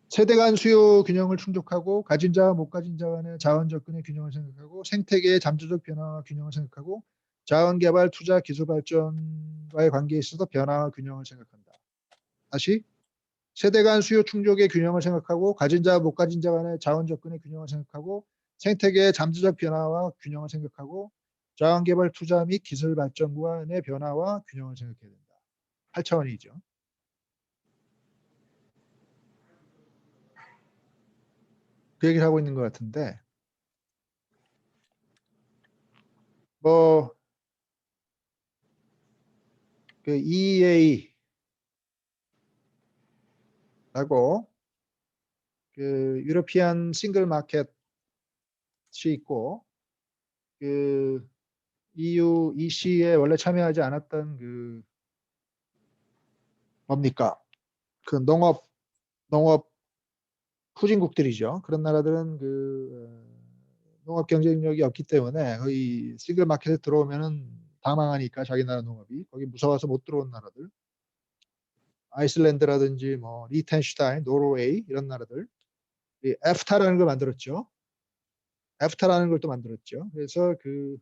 세대 간 수요 균형을 충족하고 가진 자와 못 가진 자 간의 자원 접근의 균형을 생각하고 생태계의 잠재적 변화와 균형을 생각하고 자원 개발, 투자, 기술 발전과의 관계에 있어서 변화와 균형을 생각한다. 다시 세대 간 수요 충족의 균형을 생각하고 가진 자와 못 가진 자 간의 자원 접근의 균형을 생각하고 생태계의 잠재적 변화와 균형을 생각하고 자원 개발, 투자 및 기술 발전과의 변화와 균형을 생각해야 된다. 8차원이죠. 그 얘기를 하고 있는 것 같은데 그 EEA라고 그 유러피안 싱글 마켓이 있고 그 EU EC에 원래 참여하지 않았던 그 뭡니까 그 농업 후진국들이죠. 그런 나라들은 그 농업 경쟁력이 없기 때문에 거의 싱글 마켓에 들어오면은 다 망하니까 자기 나라 농업이 거기 무서워서 못 들어온 나라들 아이슬란드라든지 뭐 리텐슈타인, 노르웨이 이런 나라들 에프타라는 걸 만들었죠. 에프타라는 걸 또 만들었죠. 그래서 그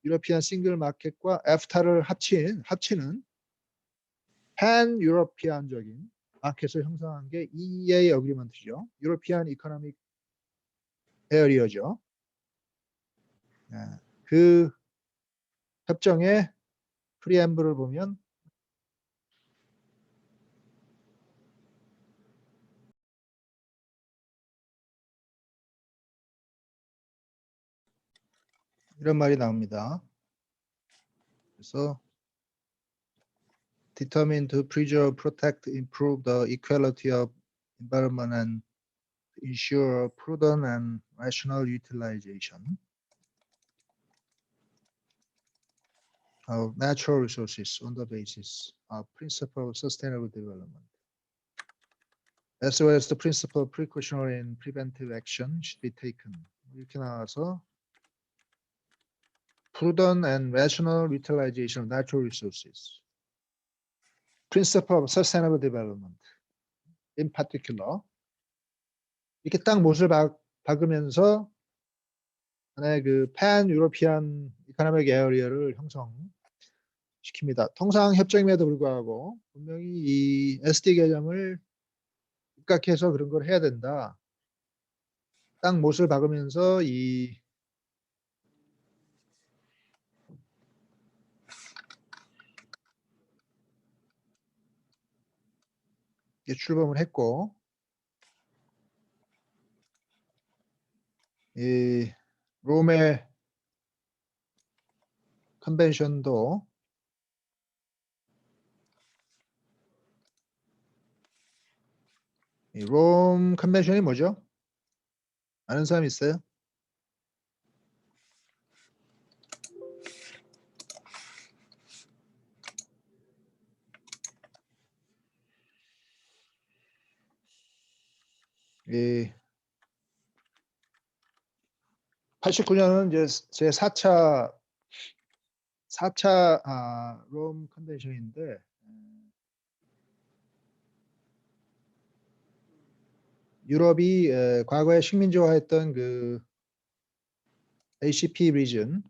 유러피안 싱글 마켓과 에프타를 합치는 pan 유러피안적인 마켓을 형성한 게 EEA 어그리먼트죠. 유러피안 이코노믹 에어리어죠. 그 협정의 프리앰블을 보면 이런 말이 나옵니다. 그래서 determined to preserve, protect, improve the equality of environment and ensure prudent and rational utilization of natural resources on the basis of principle of sustainable development. As well as the principle of precautionary and preventive action should be taken. 이렇게 나와서 prudent and rational utilization of natural resources. Principle of sustainable development. In particular. 이렇게 딱 못을 박으면서 하나의 그 pan 유로피안 이코노믹 에어리어를 형성시킵니다. 통상 협정임에도 불구하고 분명히 이 SD 개념을 입각해서 그런 걸 해야 된다. 딱 못을 박으면서 이 출범을 했고 이 롬의 컨벤션도 이 롬 컨벤션이 뭐죠? 아는 사람 있어요? 이 89년은 이제 제 4차 롬 컨벤션인데 유럽이 과거에 식민지화했던 그 ACP 리전,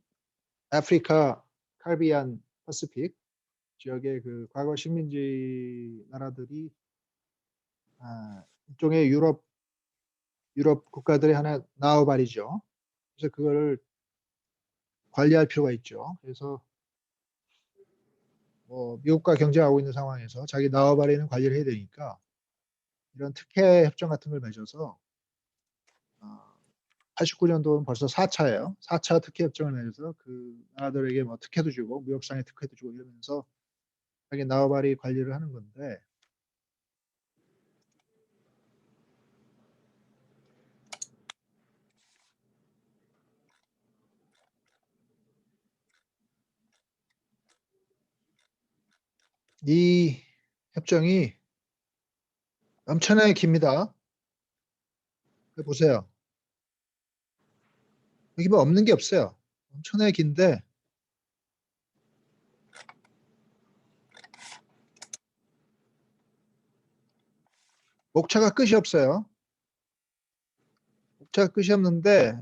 아프리카, 카리비안, 퍼시픽 지역의 그 과거 식민지 나라들이 일종의 유럽 국가들의 하나 나우발이죠. 그래서 그거를 관리할 필요가 있죠. 그래서 뭐 미국과 경쟁하고 있는 상황에서 자기 나우발에는 관리를 해야 되니까 이런 특혜 협정 같은 걸 맺어서 89년도는 벌써 4차예요. 4차 특혜 협정을 맺어서 그 나라들에게 뭐 특혜도 주고 무역상의 특혜도 주고 이러면서 자기 나우발이 관리를 하는 건데 이 협정이 엄청나게 깁니다. 보세요. 여기 뭐 없는 게 없어요. 엄청나게 긴데 목차가 끝이 없어요. 목차가 끝이 없는데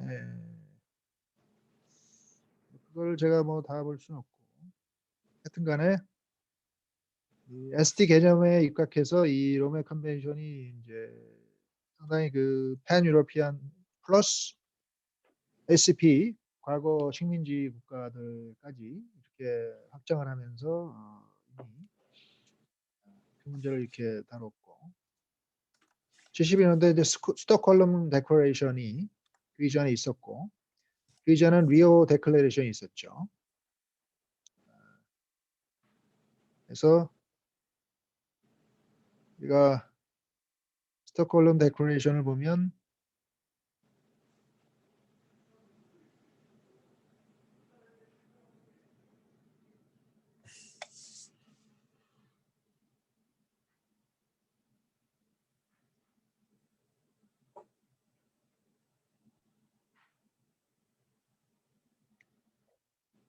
그걸 제가 뭐 다 볼 수는 없고 하여튼 간에 SD 개념에 입각해서 이 로메 컨벤션이 이제 상당히 그 팬 유러피안 플러스 SCP 과거 식민지 국가들까지 이렇게 확장을 하면서 이미 그 문제를 이렇게 다뤘고 72년도에 이제 스톡홀름 데클레이션이 그 이전에 있었고 그 이전은 리오 데클레이션이 있었죠. 그래서 우리가 스톡홀름 데클레이션을 보면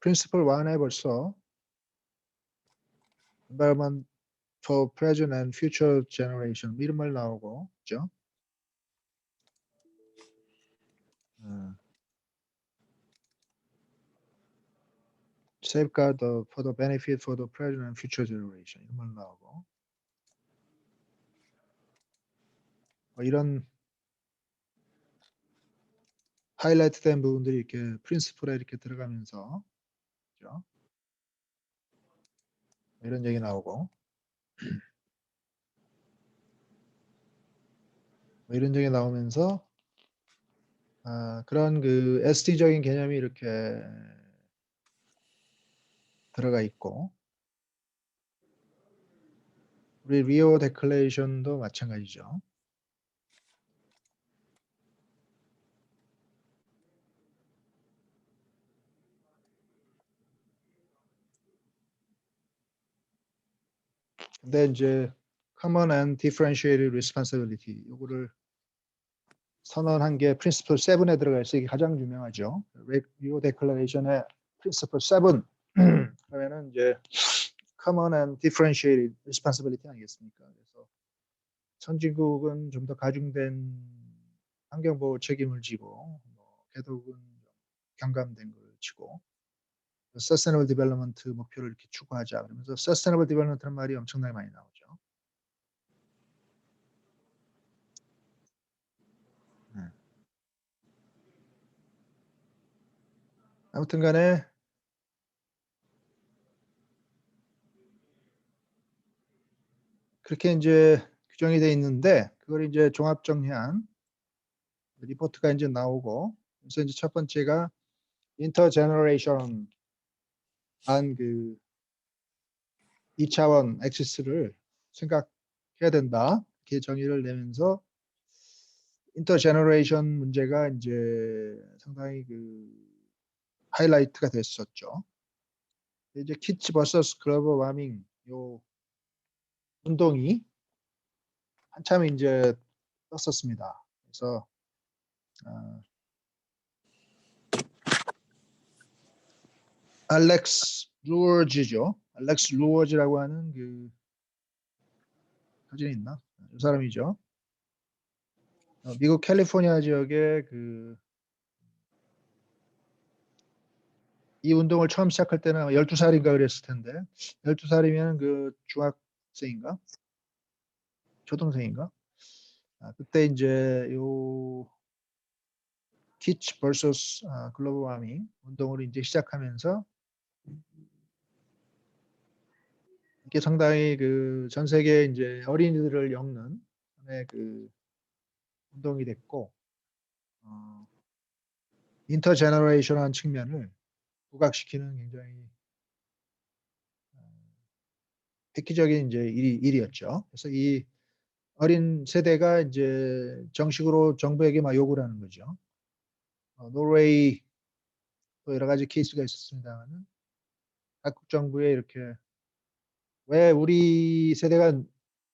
프린시플 1에 벌써 environment for present and future generation 이런 말 나오고 있죠. safeguard for the benefit for the present and future generation 이런 말 나오고 뭐 이런 하이라이트된 부분들이 이렇게 프린시플에 이렇게 들어가면서 그죠? 이런 얘기 나오고 뭐 이런 얘기 나오면서 그런 그 SD적인 개념이 이렇게 들어가 있고 우리 리오 데클레이션도 마찬가지죠. 근데 이제 common and differentiated responsibility 요거를 선언한 게 프린시플 7에 들어가 있어요. 이게 가장 유명하죠. 리오 데클레이션의 프린시플 7 그러면은 이제 common and differentiated responsibility 아니겠습니까? 그래서 선진국은 좀 더 가중된 환경보호 책임을 지고 개독은 경감된 걸 지고 Sustainable Development 목표를 이렇게 추구하자 그러면서 Sustainable Development라는 말이 엄청나게 많이 나오죠. 아무튼 간에 그렇게 이제 규정이 돼 있는데 그걸 이제 종합 정리한 리포트가 이제 나오고 그래서 이제 첫 번째가 인터제너레이션 한 그 2차원 액시스를 생각해야 된다. 이렇게 정의를 내면서 인터제너레이션 문제가 이제 상당히 그 하이라이트가 됐었죠. 이제 키츠 vs 글로벌 와밍 요 운동이 한참 이제 떴었습니다. 그래서 알렉스 루어즈죠. 알렉스 루어즈라고 하는 그 사진이 있나? 이 사람이죠. 미국 캘리포니아 지역에 그 이 운동을 처음 시작할 때는 12살인가 그랬을 텐데 12살이면 그 중학생인가? 초등생인가? 그때 이제 요 키츠 vs 글로벌 와밍 운동을 이제 시작하면서 이게 상당히 그 전 세계 이제 어린이들을 엮는 하나의 그 운동이 됐고 인터제너레이션한 측면을 부각시키는 굉장히 획기적인 이제 일이었죠. 그래서 이 어린 세대가 이제 정식으로 정부에게 막 요구를 하는 거죠. 노르웨이 또 여러 가지 케이스가 있었습니다만은 각국 정부에 이렇게 왜 우리 세대가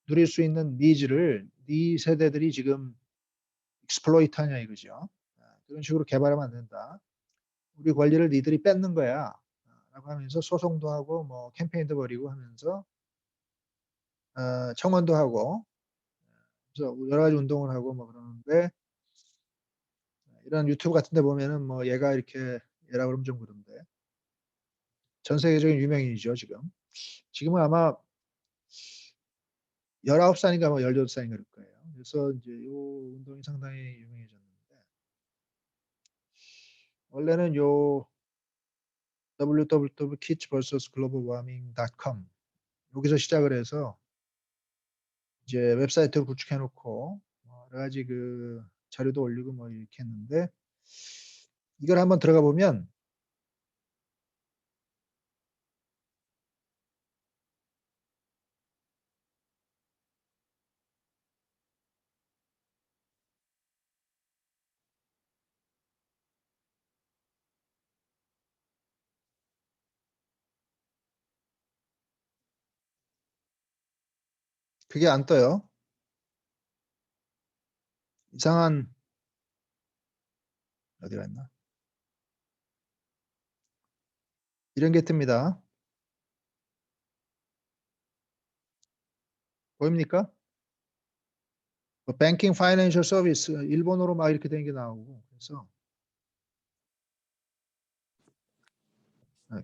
누릴 수 있는 니즈를 네 세대들이 지금 익스플로이트 하냐 이거죠. 그런 식으로 개발하면 안 된다. 우리 권리를 니들이 뺏는 거야. 라고 하면서 소송도 하고 뭐 캠페인도 벌이고 하면서 청원도 하고 그래서 여러 가지 운동을 하고 뭐 그러는데 이런 유튜브 같은 데 보면은 뭐 얘가 이렇게 얘라 그러면 좀 그런데 전 세계적인 유명인이죠, 지금. 지금은 아마 19살인가 뭐 18살인가 그럴 거예요. 그래서 이제 요 운동이 상당히 유명해졌는데 원래는 요 www.kids vs.globalwarming.com 여기서 시작을 해서 이제 웹사이트를 구축해 놓고 여러 가지 그 자료도 올리고 뭐 이렇게 했는데 이걸 한번 들어가 보면 그게 안 떠요. 이상한 어디 갔나? 이런 게 뜹니다. 보입니까? 뱅킹 파이낸셜 서비스 일본어로 막 이렇게 된 게 나오고 그래서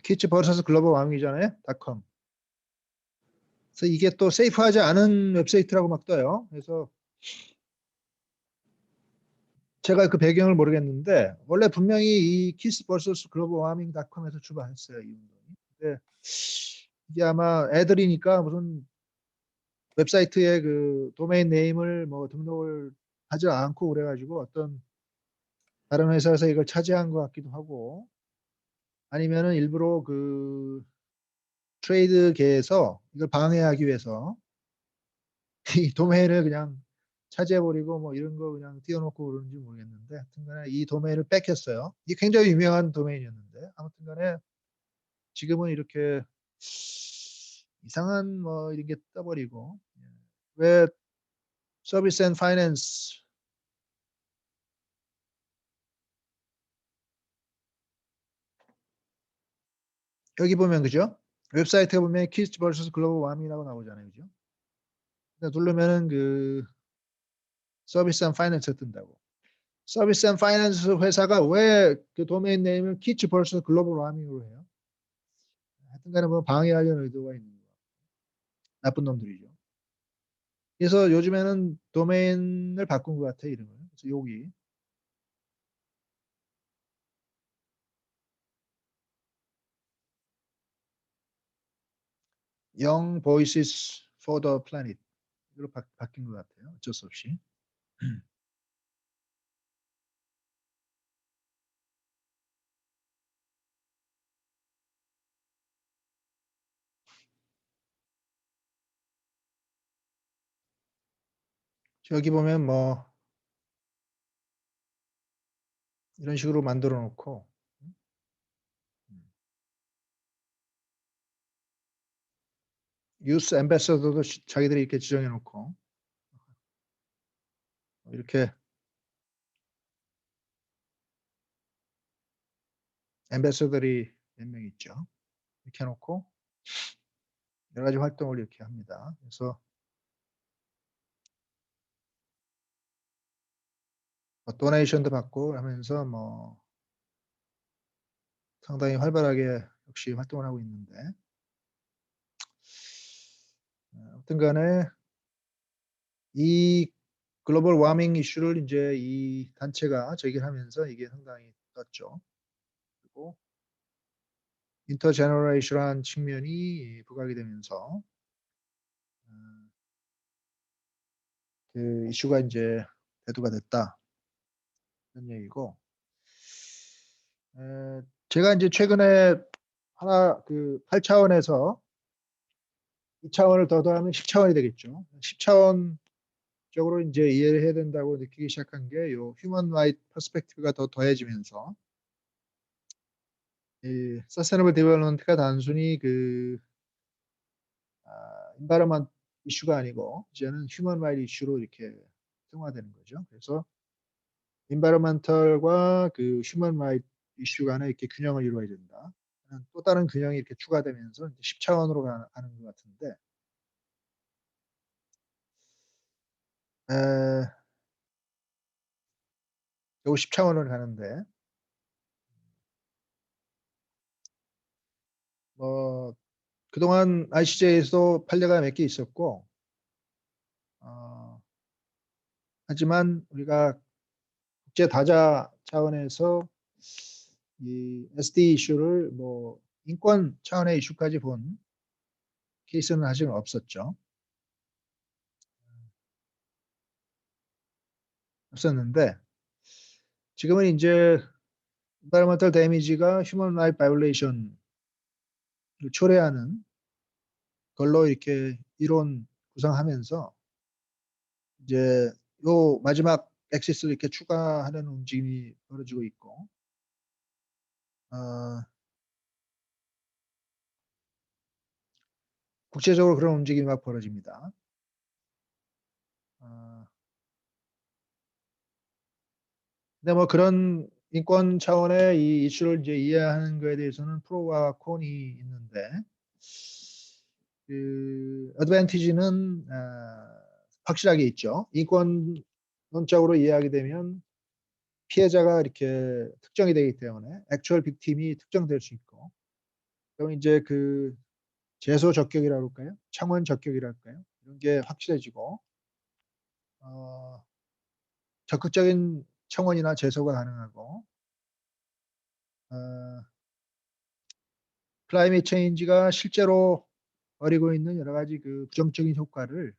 키츠 버서스 글로벌 왕이잖아요. 닷컴. 그래서 이게 또 세이프하지 않은 웹사이트라고 막 떠요. 그래서 제가 그 배경을 모르겠는데 원래 분명히 이 키스 버서스 글로벌 와밍닷컴에서 출발했어요. 이 운동이. 근데 이게 아마 애들이니까 무슨 웹사이트에 그 도메인 네임을 뭐 등록을 하지 않고 그래가지고 어떤 다른 회사에서 이걸 차지한 것 같기도 하고 아니면은 일부러 그 트레이드계에서 이걸 방해하기 위해서 이 도메인을 그냥 차지해버리고 뭐 이런 거 그냥 띄워놓고 그러는지 모르겠는데 하여튼간에 이 도메인을 뺏겼어요. 이게 굉장히 유명한 도메인이었는데 아무튼간에 지금은 이렇게 이상한 뭐 이런 게 떠버리고 왜 서비스 앤 파이낸스 여기 보면 그죠? 웹사이트에 보면 키스 vs 글로벌 와밍이라고 나오잖아요, 그죠? 누르면은 그 서비스 앤 파이낸스 뜬다고. 서비스 앤 파이낸스 회사가 왜 그 도메인 네임을 키츠 vs 글로벌 와밍으로 해요? 하여튼간에 뭐 방해하려는 의도가 있는 거. 나쁜 놈들이죠. 그래서 요즘에는 도메인을 바꾼 것 같아 이름을. 그래서 여기 Young Voices for the Planet 이로 바뀐 것 같아요. 어쩔 수 없이. 여기 보면 뭐 이런 식으로 만들어 놓고 유스 앰베서더도 자기들이 이렇게 지정해 놓고 이렇게 앰베서더들이 몇 명 있죠. 이렇게 해 놓고 여러 가지 활동을 이렇게 합니다. 그래서 도네이션도 받고 하면서 상당히 활발하게 역시 활동을 하고 있는데 아무튼 간에 이 글로벌 워밍 이슈를 인제 이 단체가 제기하면서 이게 상당히 떴죠. 그리고 인터제너레이션한 측면이 부각이 되면서 음 그 이슈가 인제 대두가 됐다. 그런 얘기고 제가 인제 최근에 하나 8 차원에서 2 차원을 더 더하면 10 차원이 되겠죠. 10 차원적으로 인제 이해를 해야 된다고 느끼기 시작한 게 요 휴먼 라이트 퍼스펙티브가 더 더해지면서 이 서스테이너블 디벨롭먼트가 단순히 environment 이슈가 아니고 이제는 휴먼 라이트 이슈로 이렇게 승화되는 거죠. 그래서 environmental과 휴먼 라이트 이슈 간에 이렇게 균형을 이루어야 된다. 하는 또 다른 균형이 이렇게 추가되면서 이제 10 차원으로 가는 것 같은데 에 요 10 차원을 가는데 뭐 그동안 ICJ에서 판례가 몇 개 있었고 어 하지만 우리가 국제 다자 차원에서 이 SD 이슈를 인권 차원의 이슈까지 본 케이스는 아직은 없었죠. 없었는데 지금은 인제 environmental damage가 human right violation을 초래하는 걸로 이렇게 이론 구성하면서 이제 요 마지막 엑시스를 이렇게 추가하려는 움직임이 벌어지고 있고 어 국제적으로 그런 움직임이 막 벌어집니다. 어 근데 그런 인권 차원의 이 이슈를 이제 이해하는 거에 대해서는 프로와 콘이 있는데 어드밴티지는 확실하게 있죠. 인권론적으로 이해하게 되면 피해자가 이렇게 특정이 되기 때문에 액추얼 빅팀이 특정될 수 있고 그럼 인제 제소 적격이라고 할까요? 청원 적격이라 할까요? 이런 게 확실해지고 어 적극적인 청원이나 제소가 가능하고 어 클라이밋 체인지가 실제로 벌이고 있는 여러 가지 부정적인 효과를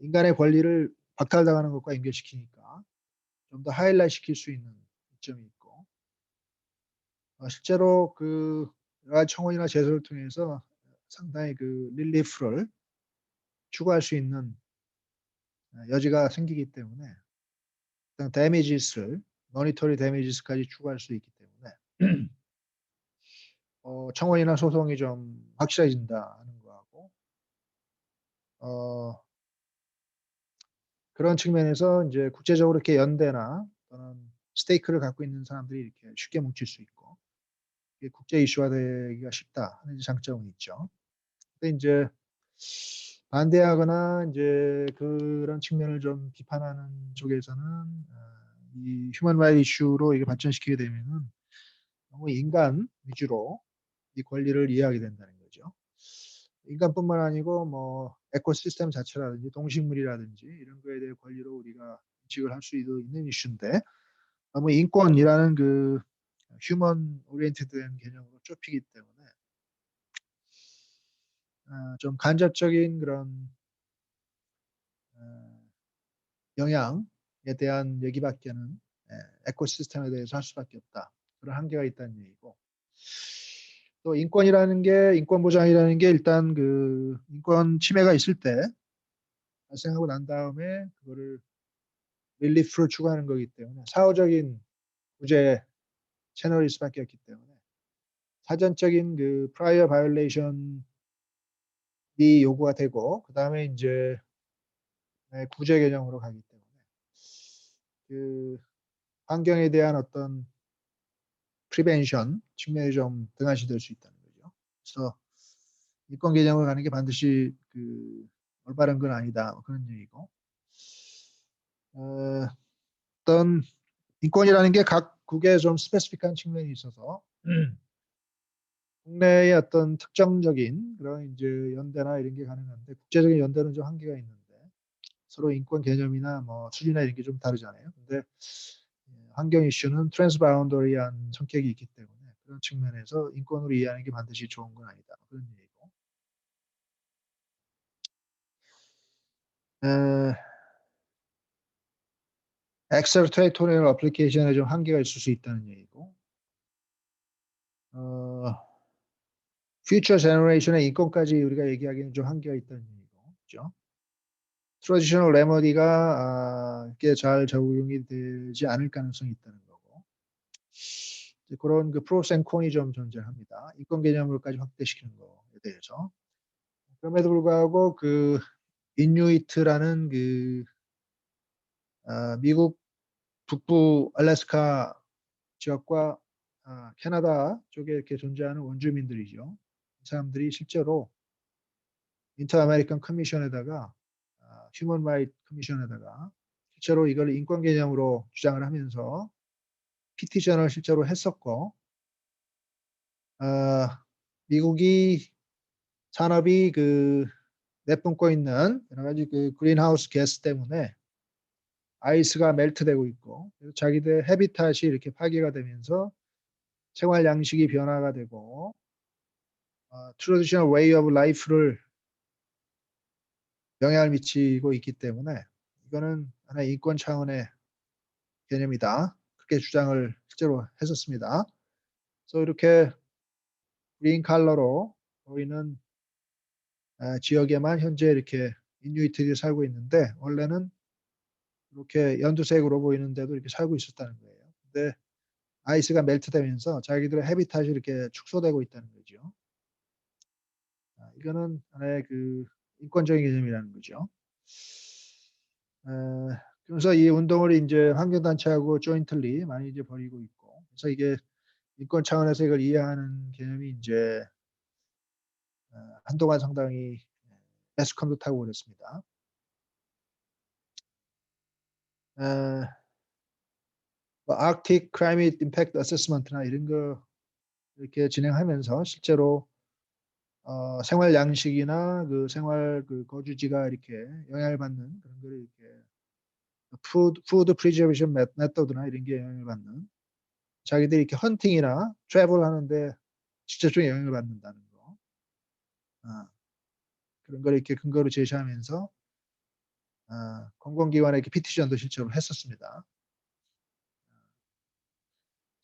인간의 권리를 박탈당하는 것과 연결시키니까 좀 더 하이라이트 시킬 수 있는 이점이 있고 실제로 여러 가지 청원이나 제소를 통해서 상당히 릴리프를 추구할 수 있는 여지가 생기기 때문에 어떤 damages를 monetary damages까지 추구할 수 있기 때문에 청원이나 소송이 좀 확실해진다는 거하고 어 그런 측면에서 인제 국제적으로 이렇게 연대나 또는 스테이크를 갖고 있는 사람들이 이렇게 쉽게 뭉칠 수 있고 이게 국제 이슈화 되기가 쉽다 하는 장점은 있죠. 근데 인제 반대하거나 인제 그런 측면을 좀 비판하는 쪽에서는 이 휴먼 라이트 이슈로 이게 발전시키게 되면은 너무 인간 위주로 이 권리를 이해하게 된다는 거죠. 인간뿐만 아니고 에코시스템 자체라든지 동식물이라든지 이런 거에 대해 권리로 우리가 인식을 할 수도 있는 이슈인데 너무 인권이라는 휴먼 오리엔티드 된 개념으로 좁히기 때문에 좀 간접적인 그런 어 영향에 대한 얘기밖에는 에코시스템에 대해서 할 수밖에 없다. 그런 한계가 있다는 얘기고 또 인권 보장이라는 게 일단 인권 침해가 있을 때 발생하고 난 다음에 그거를 릴리프를 추구하는 거기 때문에 사후적인 구제 채널일 수밖에 없기 때문에 사전적인 prior violation이 요구가 되고 그다음에 인제 구제 개념으로 가기 때문에 그 환경에 대한 어떤 프리벤션 측면이 좀 등한시될 수 있다는 거죠. 그래서 인권 개념을 가는 게 반드시 그 올바른 건 아니다. 뭐 그런 얘기고. 어떤 인권이라는 게 각 국에 좀 스페시픽한 측면이 있어서 국내의 어떤 특정적인 그런 이제 연대나 이런 게 가능한데 국제적인 연대는 좀 한계가 있는데 서로 인권 개념이나 뭐 수준이나 이런 게 좀 다르잖아요. 근데 환경 이슈는 트랜스바운더리한 성격이 있기 때문에 그런 측면에서 인권으로 이해하는 게 반드시 좋은 건 아니다. 그런 얘기고. 엑셀트레이토리얼 어플리케이션에 좀 한계가 있을 수 있다는 얘기고. 퓨처 제너레이션의 인권까지 우리가 얘기하기는 좀 한계가 있다는 얘기고. 그죠? 트래디셔널 레머디가 이게 잘 적용이 되지 않을 가능성이 있다는 거고. 이제 그런 그 프로스 앤 콘이 좀 존재합니다. 인권 개념으로까지 확대시키는 거에 대해서. 그럼에도 불구하고 그 인누이트라는 그 미국 북부 알래스카 지역과 캐나다 쪽에 이렇게 존재하는 원주민들이죠. 이 사람들이 실제로 인터 아메리칸 커미션에다가 휴먼 라이트 커미션에다가 실제로 이걸 인권 개념으로 주장을 하면서 피티션을 실제로 했었고 미국이 산업이 그 내뿜고 있는 여러 가지 그 그린하우스 가스 때문에 아이스가 멜트되고 있고 그래서 자기들 헤비tat이 이렇게 파괴가 되면서 생활 양식이 변화가 되고 트래디셔널 웨이 오브 라이프를 영향을 미치고 있기 때문에 이거는 하나의 인권 차원의 개념이다. 그렇게 주장을 실제로 했었습니다. 그래서 이렇게 그린 칼러로 보이는 지역에만 현재 이렇게 인누이트들이 살고 있는데 원래는 이렇게 연두색으로 보이는데도 이렇게 살고 있었다는 거예요. 근데 아이스가 멜트되면서 자기들의 헤비tat이 이렇게 축소되고 있다는 거죠. 이거는 하나의 그 인권적인 개념이라는 거죠. 그래서 이 운동을 이제 환경단체하고 조인틀리 많이 이제 벌이고 있고, 그래서 이게 인권 차원에서 이걸 이해하는 개념이 이제 한동안 상당히 매스컴도 타고 그랬습니다. 뭐 아크틱 클라이밋 임팩트 어세스먼트나 이런 거 이렇게 진행하면서 실제로 생활 양식이나 그 생활 그 거주지가 이렇게 영향을 받는 그런 거를 이렇게 푸드 프리저베이션 메서드나 이런 게 영향을 받는 자기들이 이렇게 헌팅이나 트래블 하는데 직접적인 영향을 받는다는 거 그런 걸 이렇게 근거로 제시하면서 공공기관에 이렇게 피티션도 실제로 했었습니다.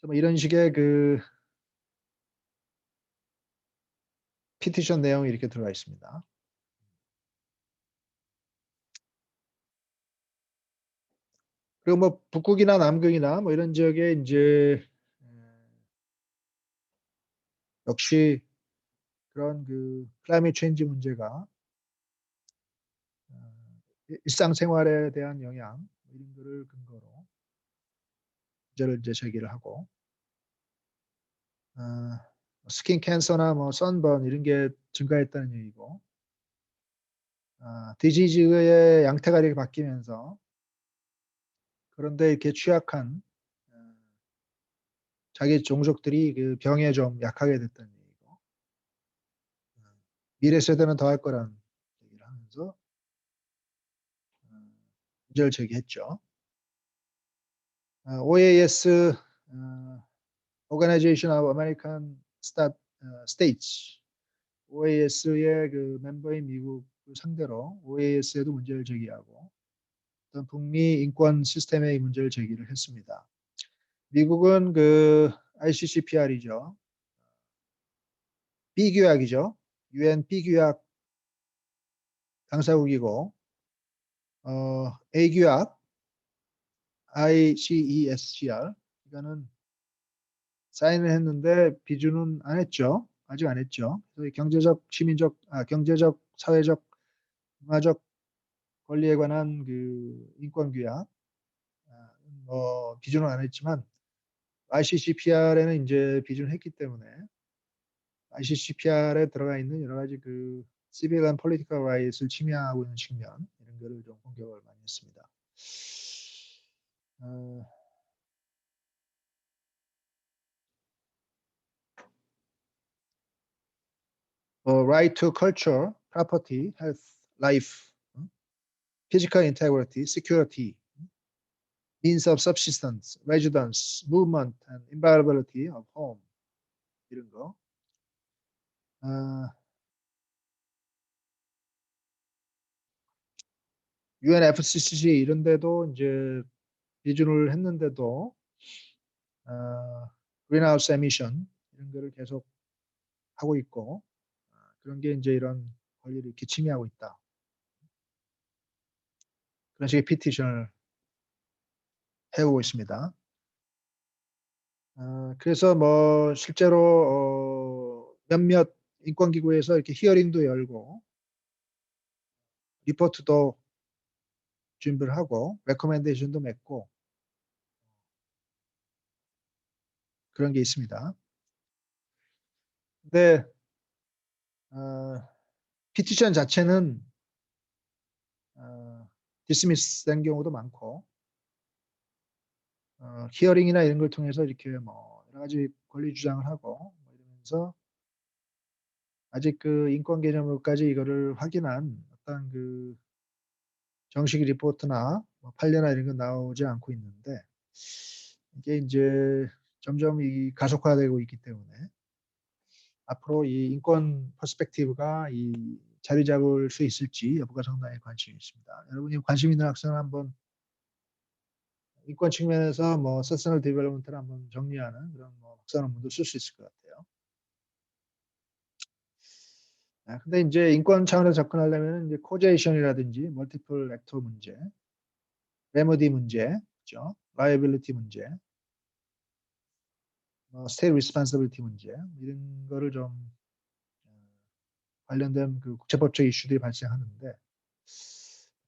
뭐 이런 식의 그 피티션 내용이 이렇게 들어가 있습니다. 그리고 뭐 북극이나 남극이나 뭐 이런 지역에 이제 역시 그런 그 클라이밋 체인지 문제가 일상생활에 대한 영향 이런 거를 근거로 문제를 이제 제기를 하고 스킨 캔서나 뭐 선번 이런 게 증가했다는 얘기고 디지즈의 양태가 이렇게 바뀌면서 그런데 이렇게 취약한 자기 종족들이 그 병에 좀 약하게 됐다는 얘기고 미래 세대는 더 할 거라는 얘기를 하면서 문제를 제기했죠. OAS Organization of American States OAS의 그 멤버인 미국 상대로 OAS에도 문제를 제기하고 어떤 북미 인권 시스템의 문제를 제기를 했습니다. 미국은 그 ICCPR이죠. B규약이죠. UN B규약 당사국이고 A규약 ICESCR 이거는 사인을 했는데 비준은 안 했죠. 아직 안 했죠. 그래서 경제적, 시민적, 경제적, 사회적, 문화적 권리에 관한 그 인권 규약 뭐 비준은 안 했지만 ICCPR에는 이제 비준을 했기 때문에 ICCPR에 들어가 있는 여러 가지 그 civil and political rights를 침해하고 있는 측면 이런 거를 좀 공격을 많이 했습니다. right to culture, property, health, life, physical integrity, security, means of subsistence, residence, movement, and inviolability of home 이런 거. UNFCCC 이런 데도 이제 비준을 했는데도 greenhouse emission 이런 거를 계속 하고 있고 그런 게 이제 이런 권리를 이렇게 침해하고 있다. 그런 식의 피티션을 해오고 있습니다. 그래서 뭐 실제로 몇몇 인권기구에서 이렇게 히어링도 열고 리포트도 준비를 하고 레코멘데이션도 맺고 그런 게 있습니다. 근데 피티션 자체는 디스미스 된 경우도 많고 히어링이나 이런 걸 통해서 이렇게 뭐 여러 가지 권리 주장을 하고 뭐 이러면서 아직 그 인권 개념으로까지 이거를 확인한 어떤 그 정식 리포트나 뭐 판례나 이런 건 나오지 않고 있는데 이게 이제 점점 이 가속화되고 있기 때문에 앞으로 이 인권 퍼스펙티브가 이 자리 잡을 수 있을지 여부가 상당히 관심이 있습니다. 여러분이 관심 있는 학생은 한번 인권 측면에서 뭐 서스테이너블 디벨롭먼트를 한번 정리하는 그런 뭐 박사 논문도 쓸 수 있을 것 같아요. 근데 이제 인권 차원에서 접근하려면 이제 코제이션이라든지 멀티플 액터 문제, 레머디 문제, 그죠? 라이빌리티 문제, 스테이트 리스폰서빌리티 문제 이런 거를 좀 관련된 그 국제법적 이슈들이 발생하는데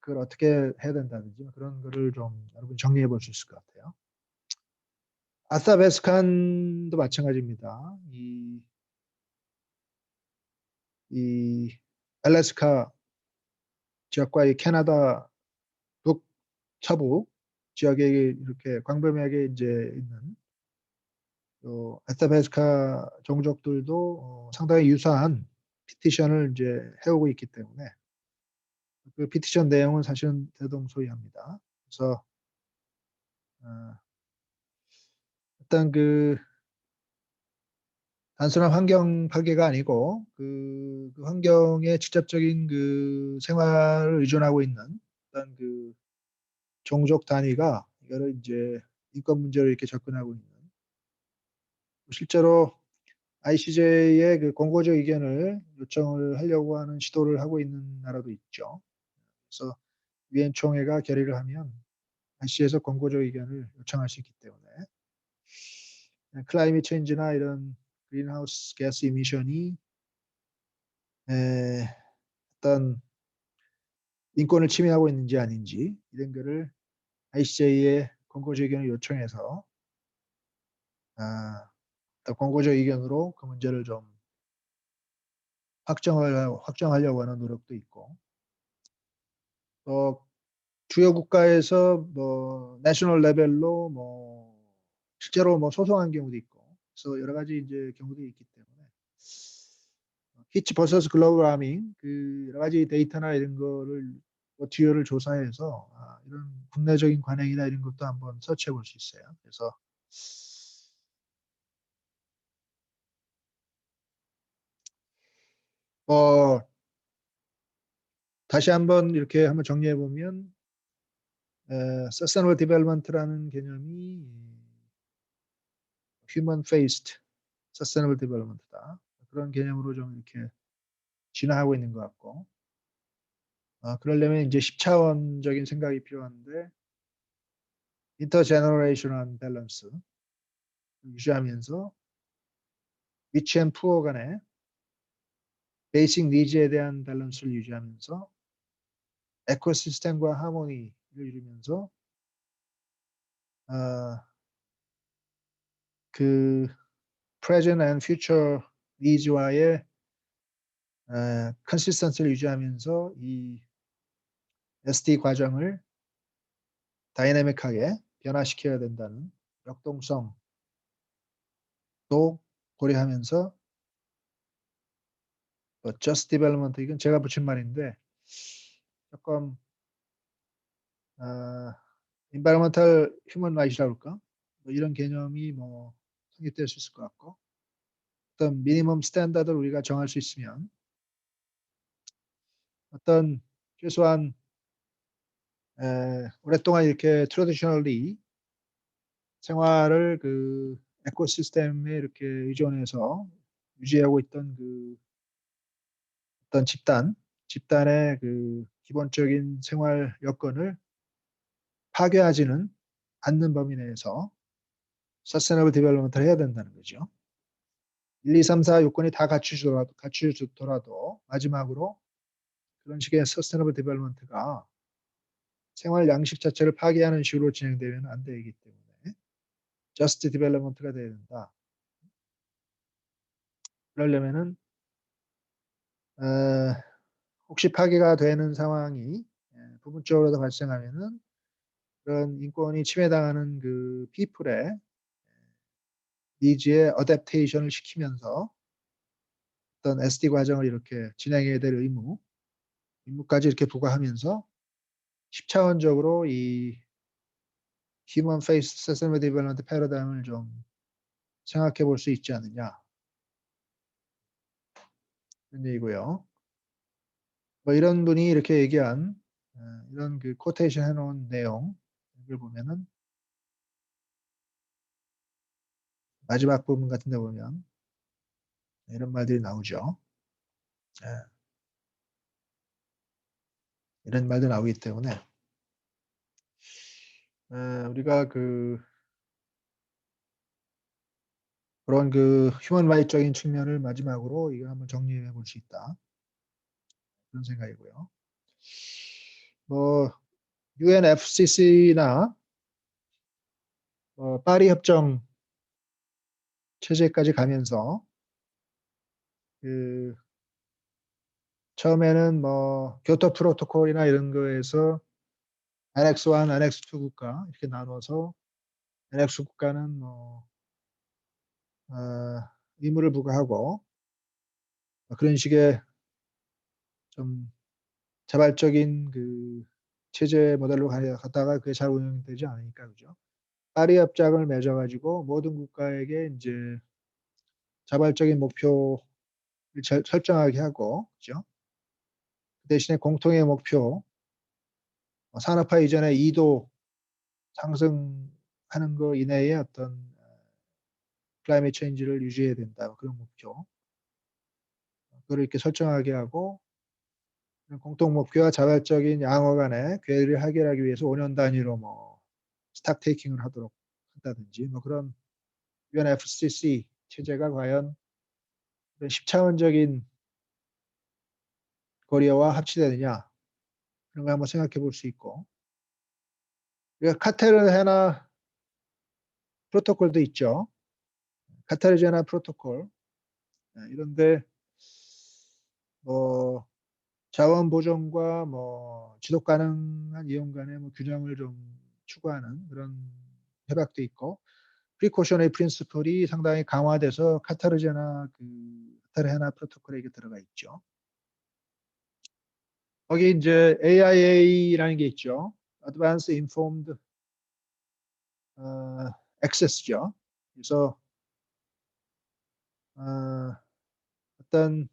그걸 어떻게 해야 된다든지 그런 거를 좀 여러분 정리해 볼 수 있을 것 같아요. 아사베스칸도 마찬가지입니다. 이 알래스카 지역과 이 캐나다 북서부 지역에 이렇게 광범위하게 이제 있는 아타베스카 종족들도 상당히 유사한 피티션을 이제 해오고 있기 때문에 그 피티션 내용은 사실은 대동소이합니다. 그래서 일단 그 단순한 환경 파괴가 아니고 그 환경에 직접적인 그 생활을 의존하고 있는 어떤 그 종족 단위가 이거를 이제 인권 문제로 이렇게 접근하고 있는 실제로 ICJ의 그 권고적 의견을 요청을 하려고 하는 시도를 하고 있는 나라도 있죠. 그래서 유엔 총회가 결의를 하면 ICJ에서 권고적 의견을 요청할 수 있기 때문에 클라이밋 체인지나 이런 그린하우스 가스 이미션이 어떤 인권을 침해하고 있는지 아닌지 이런 거를 ICJ에 권고적 의견을 요청해서 권고적 의견으로 그 문제를 좀 확정하려고 하는 노력도 있고 또 주요 국가에서 뭐 내셔널 레벨로 뭐 실제로 뭐 소송한 경우도 있고 그래서 여러 가지 이제 경우도 있기 때문에 히치 버서스 글로벌 와밍 그 여러 가지 데이터나 이런 거를 뭐 듀얼을 조사해서 이런 국내적인 관행이나 이런 것도 한번 서치해 볼 수 있어요. 그래서 다시 한번 이렇게 한번 정리해 보면 Sustainable Development라는 개념이 Human Faced Sustainable Development다. 그런 개념으로 좀 이렇게 진화하고 있는 것 같고 그러려면 이제 10차원적인 생각이 필요한데 인터제너레이션한 밸런스 유지하면서 리치 앤 푸어 간의 베이직 니즈에 대한 밸런스를 유지하면서 에코시스템과 하모니를 이루면서 그 present and future needs와의 consistency를 유지하면서 이 SD 과정을 다이내믹하게 변화시켜야 된다는 역동성도 고려하면서 just development 이건 제가 붙인 말인데 조금 environmental human rights라고 할까? 뭐 이런 개념이 뭐 성립될 수 있을 것 같고 어떤 미니멈 스탠다드를 우리가 정할 수 있으면 어떤 최소한 오랫동안 이렇게 트래디셔널리 생활을 그 에코시스템에 이렇게 의존해서 유지하고 있던 그 어떤 집단의 그 기본적인 생활 여건을 파괴하지는 않는 범위 내에서 서스테이너블 디벨롭먼트를 해야 된다는 거죠. 1, 2, 3, 4 요건이 다 갖추더라도 마지막으로 그런 식의 서스테이너블 디벨롭먼트가 생활 양식 자체를 파괴하는 식으로 진행되면 안 되기 때문에 저스트 디벨롭먼트가 돼야 된다. 그러려면은 혹시 파괴가 되는 상황이 부분적으로도 발생하면은 그런 인권이 침해당하는 그 피플의 니즈에 어댑테이션을 시키면서 어떤 SD 과정을 이렇게 진행해야 될 임무까지 이렇게 부과하면서 10차원적으로 이 Human Face Sustainable Development 패러다임을 좀 생각해 볼 수 있지 않느냐 그런 얘기고요. 뭐 이런 분이 이렇게 얘기한 이런 그 코테이션 해놓은 내용 이걸 보면은 마지막 부분 같은 데 보면 이런 말들이 나오죠. 이런 말도 나오기 때문에 우리가 그런 그 휴먼 라이트적인 측면을 마지막으로 이거 한번 정리해 볼 수 있다. 그런 생각이고요. 뭐 UNFCC나 파리 협정 체제까지 가면서 그 처음에는 뭐 교토 프로토콜이나 이런 거에서 Annex 1, Annex 2 국가 이렇게 나눠서 Annex 국가는 뭐 의무를 부과하고 그런 식의 좀 자발적인 그 체제 모델로 가다가 그게 잘 운영되지 않으니까 그죠. 파리 협정을 맺어가지고 모든 국가에게 이제 자발적인 목표를 설정하게 하고 그죠. 그 대신에 공통의 목표 산업화 이전에 2도 상승하는 거 이내에 어떤 클라이밋 체인지를 유지해야 된다 그런 목표 그걸 이렇게 설정하게 하고 공통 목표와 자발적인 양호 간의 괴리를 해결하기 위해서 5년 단위로 뭐 스탁 테이킹을 하도록 한다든지 뭐 그런 UNFCCC 체제가 과연 10차원적인 거리와 합치되느냐 그런 거 한번 생각해 볼 수 있고 우리가 카테르헤나 프로토콜도 있죠. 카타르제나 프로토콜 이런데 뭐 자원 보존과 뭐 지속 가능한 이용 간의 뭐 균형을 좀 추구하는 그런 협약도 있고 프리코셔너의 프린시플이 상당히 강화돼서 카타르헤나 프로토콜에 이게 들어가 있죠. 거기 이제 AIA라는 게 있죠. Advanced Informed Access죠. 그래서 어떤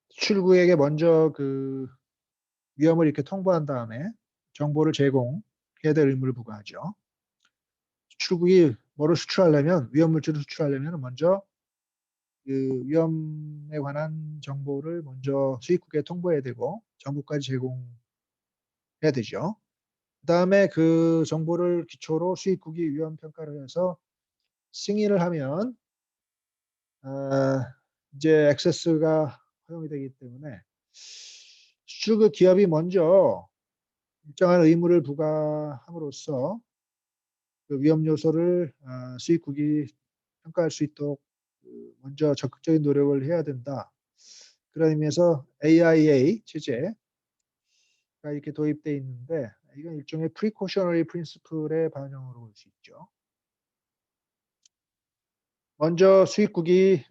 출구에게 먼저 그 위험을 이렇게 통보한 다음에 정보를 제공해야 될 의무를 부과하죠. 출국이 뭐를 수출하려면 위험물질을 수출하려면 먼저 그 위험에 관한 정보를 먼저 수입국에 통보해야 되고 정부까지 제공해야 되죠. 그 다음에 그 정보를 기초로 수입국이 위험 평가를 해서 승인을 하면 이제 액세스가 허용이 되기 때문에 수출국 기업이 먼저 일정한 의무를 부과함으로써 그 위험 요소를 수익국이 평가할 수 있도록 먼저 적극적인 노력을 해야 된다. 그런 의미에서 AIA 체제가 이렇게 도입돼 있는데 이건 일종의 프리코셔너리 프린시플의 반영으로 볼 수 있죠. 먼저 수익국이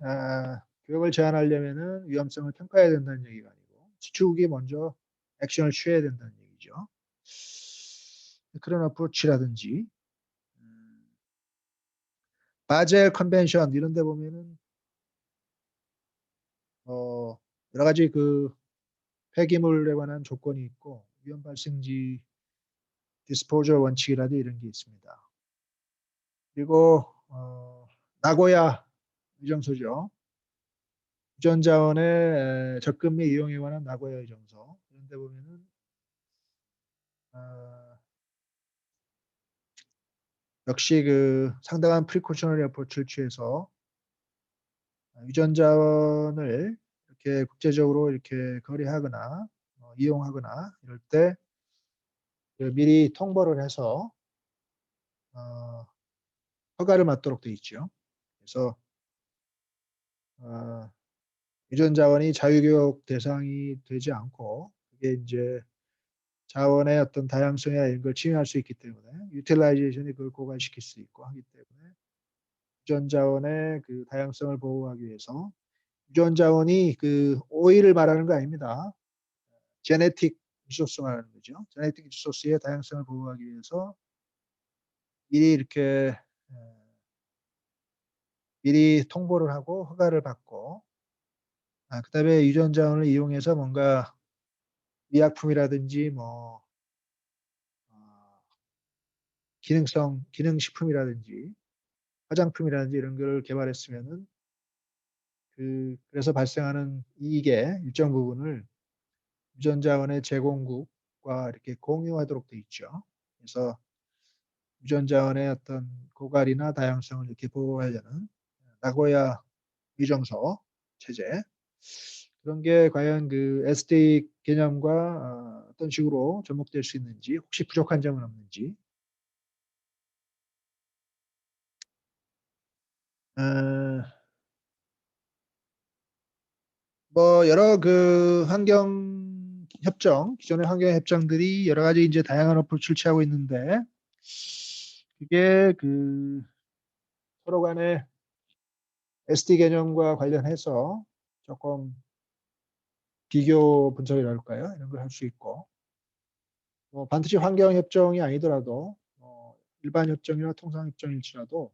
교역을 제한하려면은 위험성을 평가해야 된다는 얘기가 아니고 수출국이 먼저 액션을 취해야 된다는 얘기죠. 그런 어프로치라든지 바젤 컨벤션 이런 데 보면은 여러 가지 그 폐기물에 관한 조건이 있고 위험 발생지 디스포저 원칙이라도 이런 게 있습니다. 그리고 나고야 의정서죠. 유전자원의 접근 및 이용에 관한 나고야 의정서 이런 데 보면은 역시 그 상당한 프리코셔너리 어프로치를 취해서 유전자원을 이렇게 국제적으로 이렇게 거래하거나 이용하거나 이럴 때 미리 통보를 해서 허가를 받도록 돼 있죠. 그래서 유전자원이 자유교육 대상이 되지 않고 그게 이제 자원의 어떤 다양성이나 이런 걸 침해할 수 있기 때문에 유틸라이제이션이 그걸 고갈시킬 수 있고 하기 때문에 유전자원의 그 다양성을 보호하기 위해서 유전자원이 그 오일을 말하는 거 아닙니다. 제네틱 리소스 말하는 거죠. 제네틱 리소스의 다양성을 보호하기 위해서 미리 이렇게 미리 통보를 하고 허가를 받고 그다음에 유전자원을 이용해서 뭔가 의약품이라든지 뭐 기능식품이라든지 화장품이라든지 이런 걸 개발했으면은 그래서 발생하는 이익의 일정 부분을 유전자원의 제공국과 이렇게 공유하도록 돼 있죠. 그래서 유전자원의 어떤 고갈이나 다양성을 이렇게 보호하려는 나고야 의정서 체제 그런 게 과연 그 SD 개념과 어떤 식으로 접목될 수 있는지 혹시 부족한 점은 없는지 뭐 여러 그 환경 협정 기존의 환경 협정들이 여러 가지 이제 다양한 어프로치를 취하고 있는데 그게 그 서로 간에 SD 개념과 관련해서 조금 비교 분석이랄까요? 이런 걸 할 수 있고 반드시 환경 협정이 아니더라도 일반 협정이나 통상 협정일지라도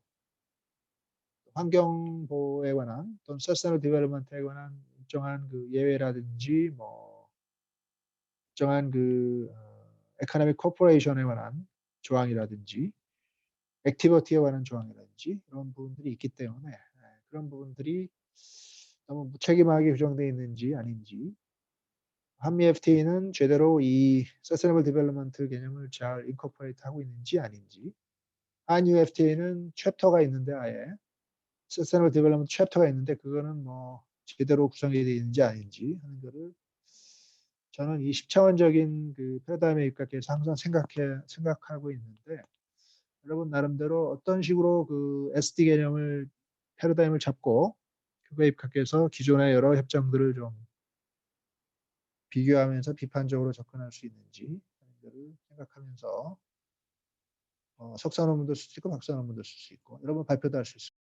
환경 보호에 관한 또는 서스테이너블 디벨롭먼트에 관한 일정한 그 예외라든지 뭐 일정한 그 에코노믹 코퍼레이션에 관한 조항이라든지 액티비티에 관한 조항이라든지 그런 부분들이 있기 때문에 그런 부분들이 너무 무책임하게 규정되어 있는지 아닌지 한미 FTA는 제대로 이 서스테이너블 디벨롭먼트 개념을 잘 인코퍼레이트 하고 있는지 아닌지 한유 FTA는 챕터가 있는데 아예 서스테이너블 디벨롭먼트 챕터가 있는데 그거는 뭐 제대로 구성이 되어 있는지 아닌지 하는 거를 저는 이 10차원적인 그 패러다임에 입각해서 항상 생각하고 있는데 여러분 나름대로 어떤 식으로 그 SD 개념을 패러다임을 잡고 그거에 입각해서 기존의 여러 협정들을 좀 비교하면서 비판적으로 접근할 수 있는지 하는 거를 생각하면서 석사 논문도 쓸 수 있고 박사 논문도 쓸 수 있고 여러분 발표도 할 수 있습니다.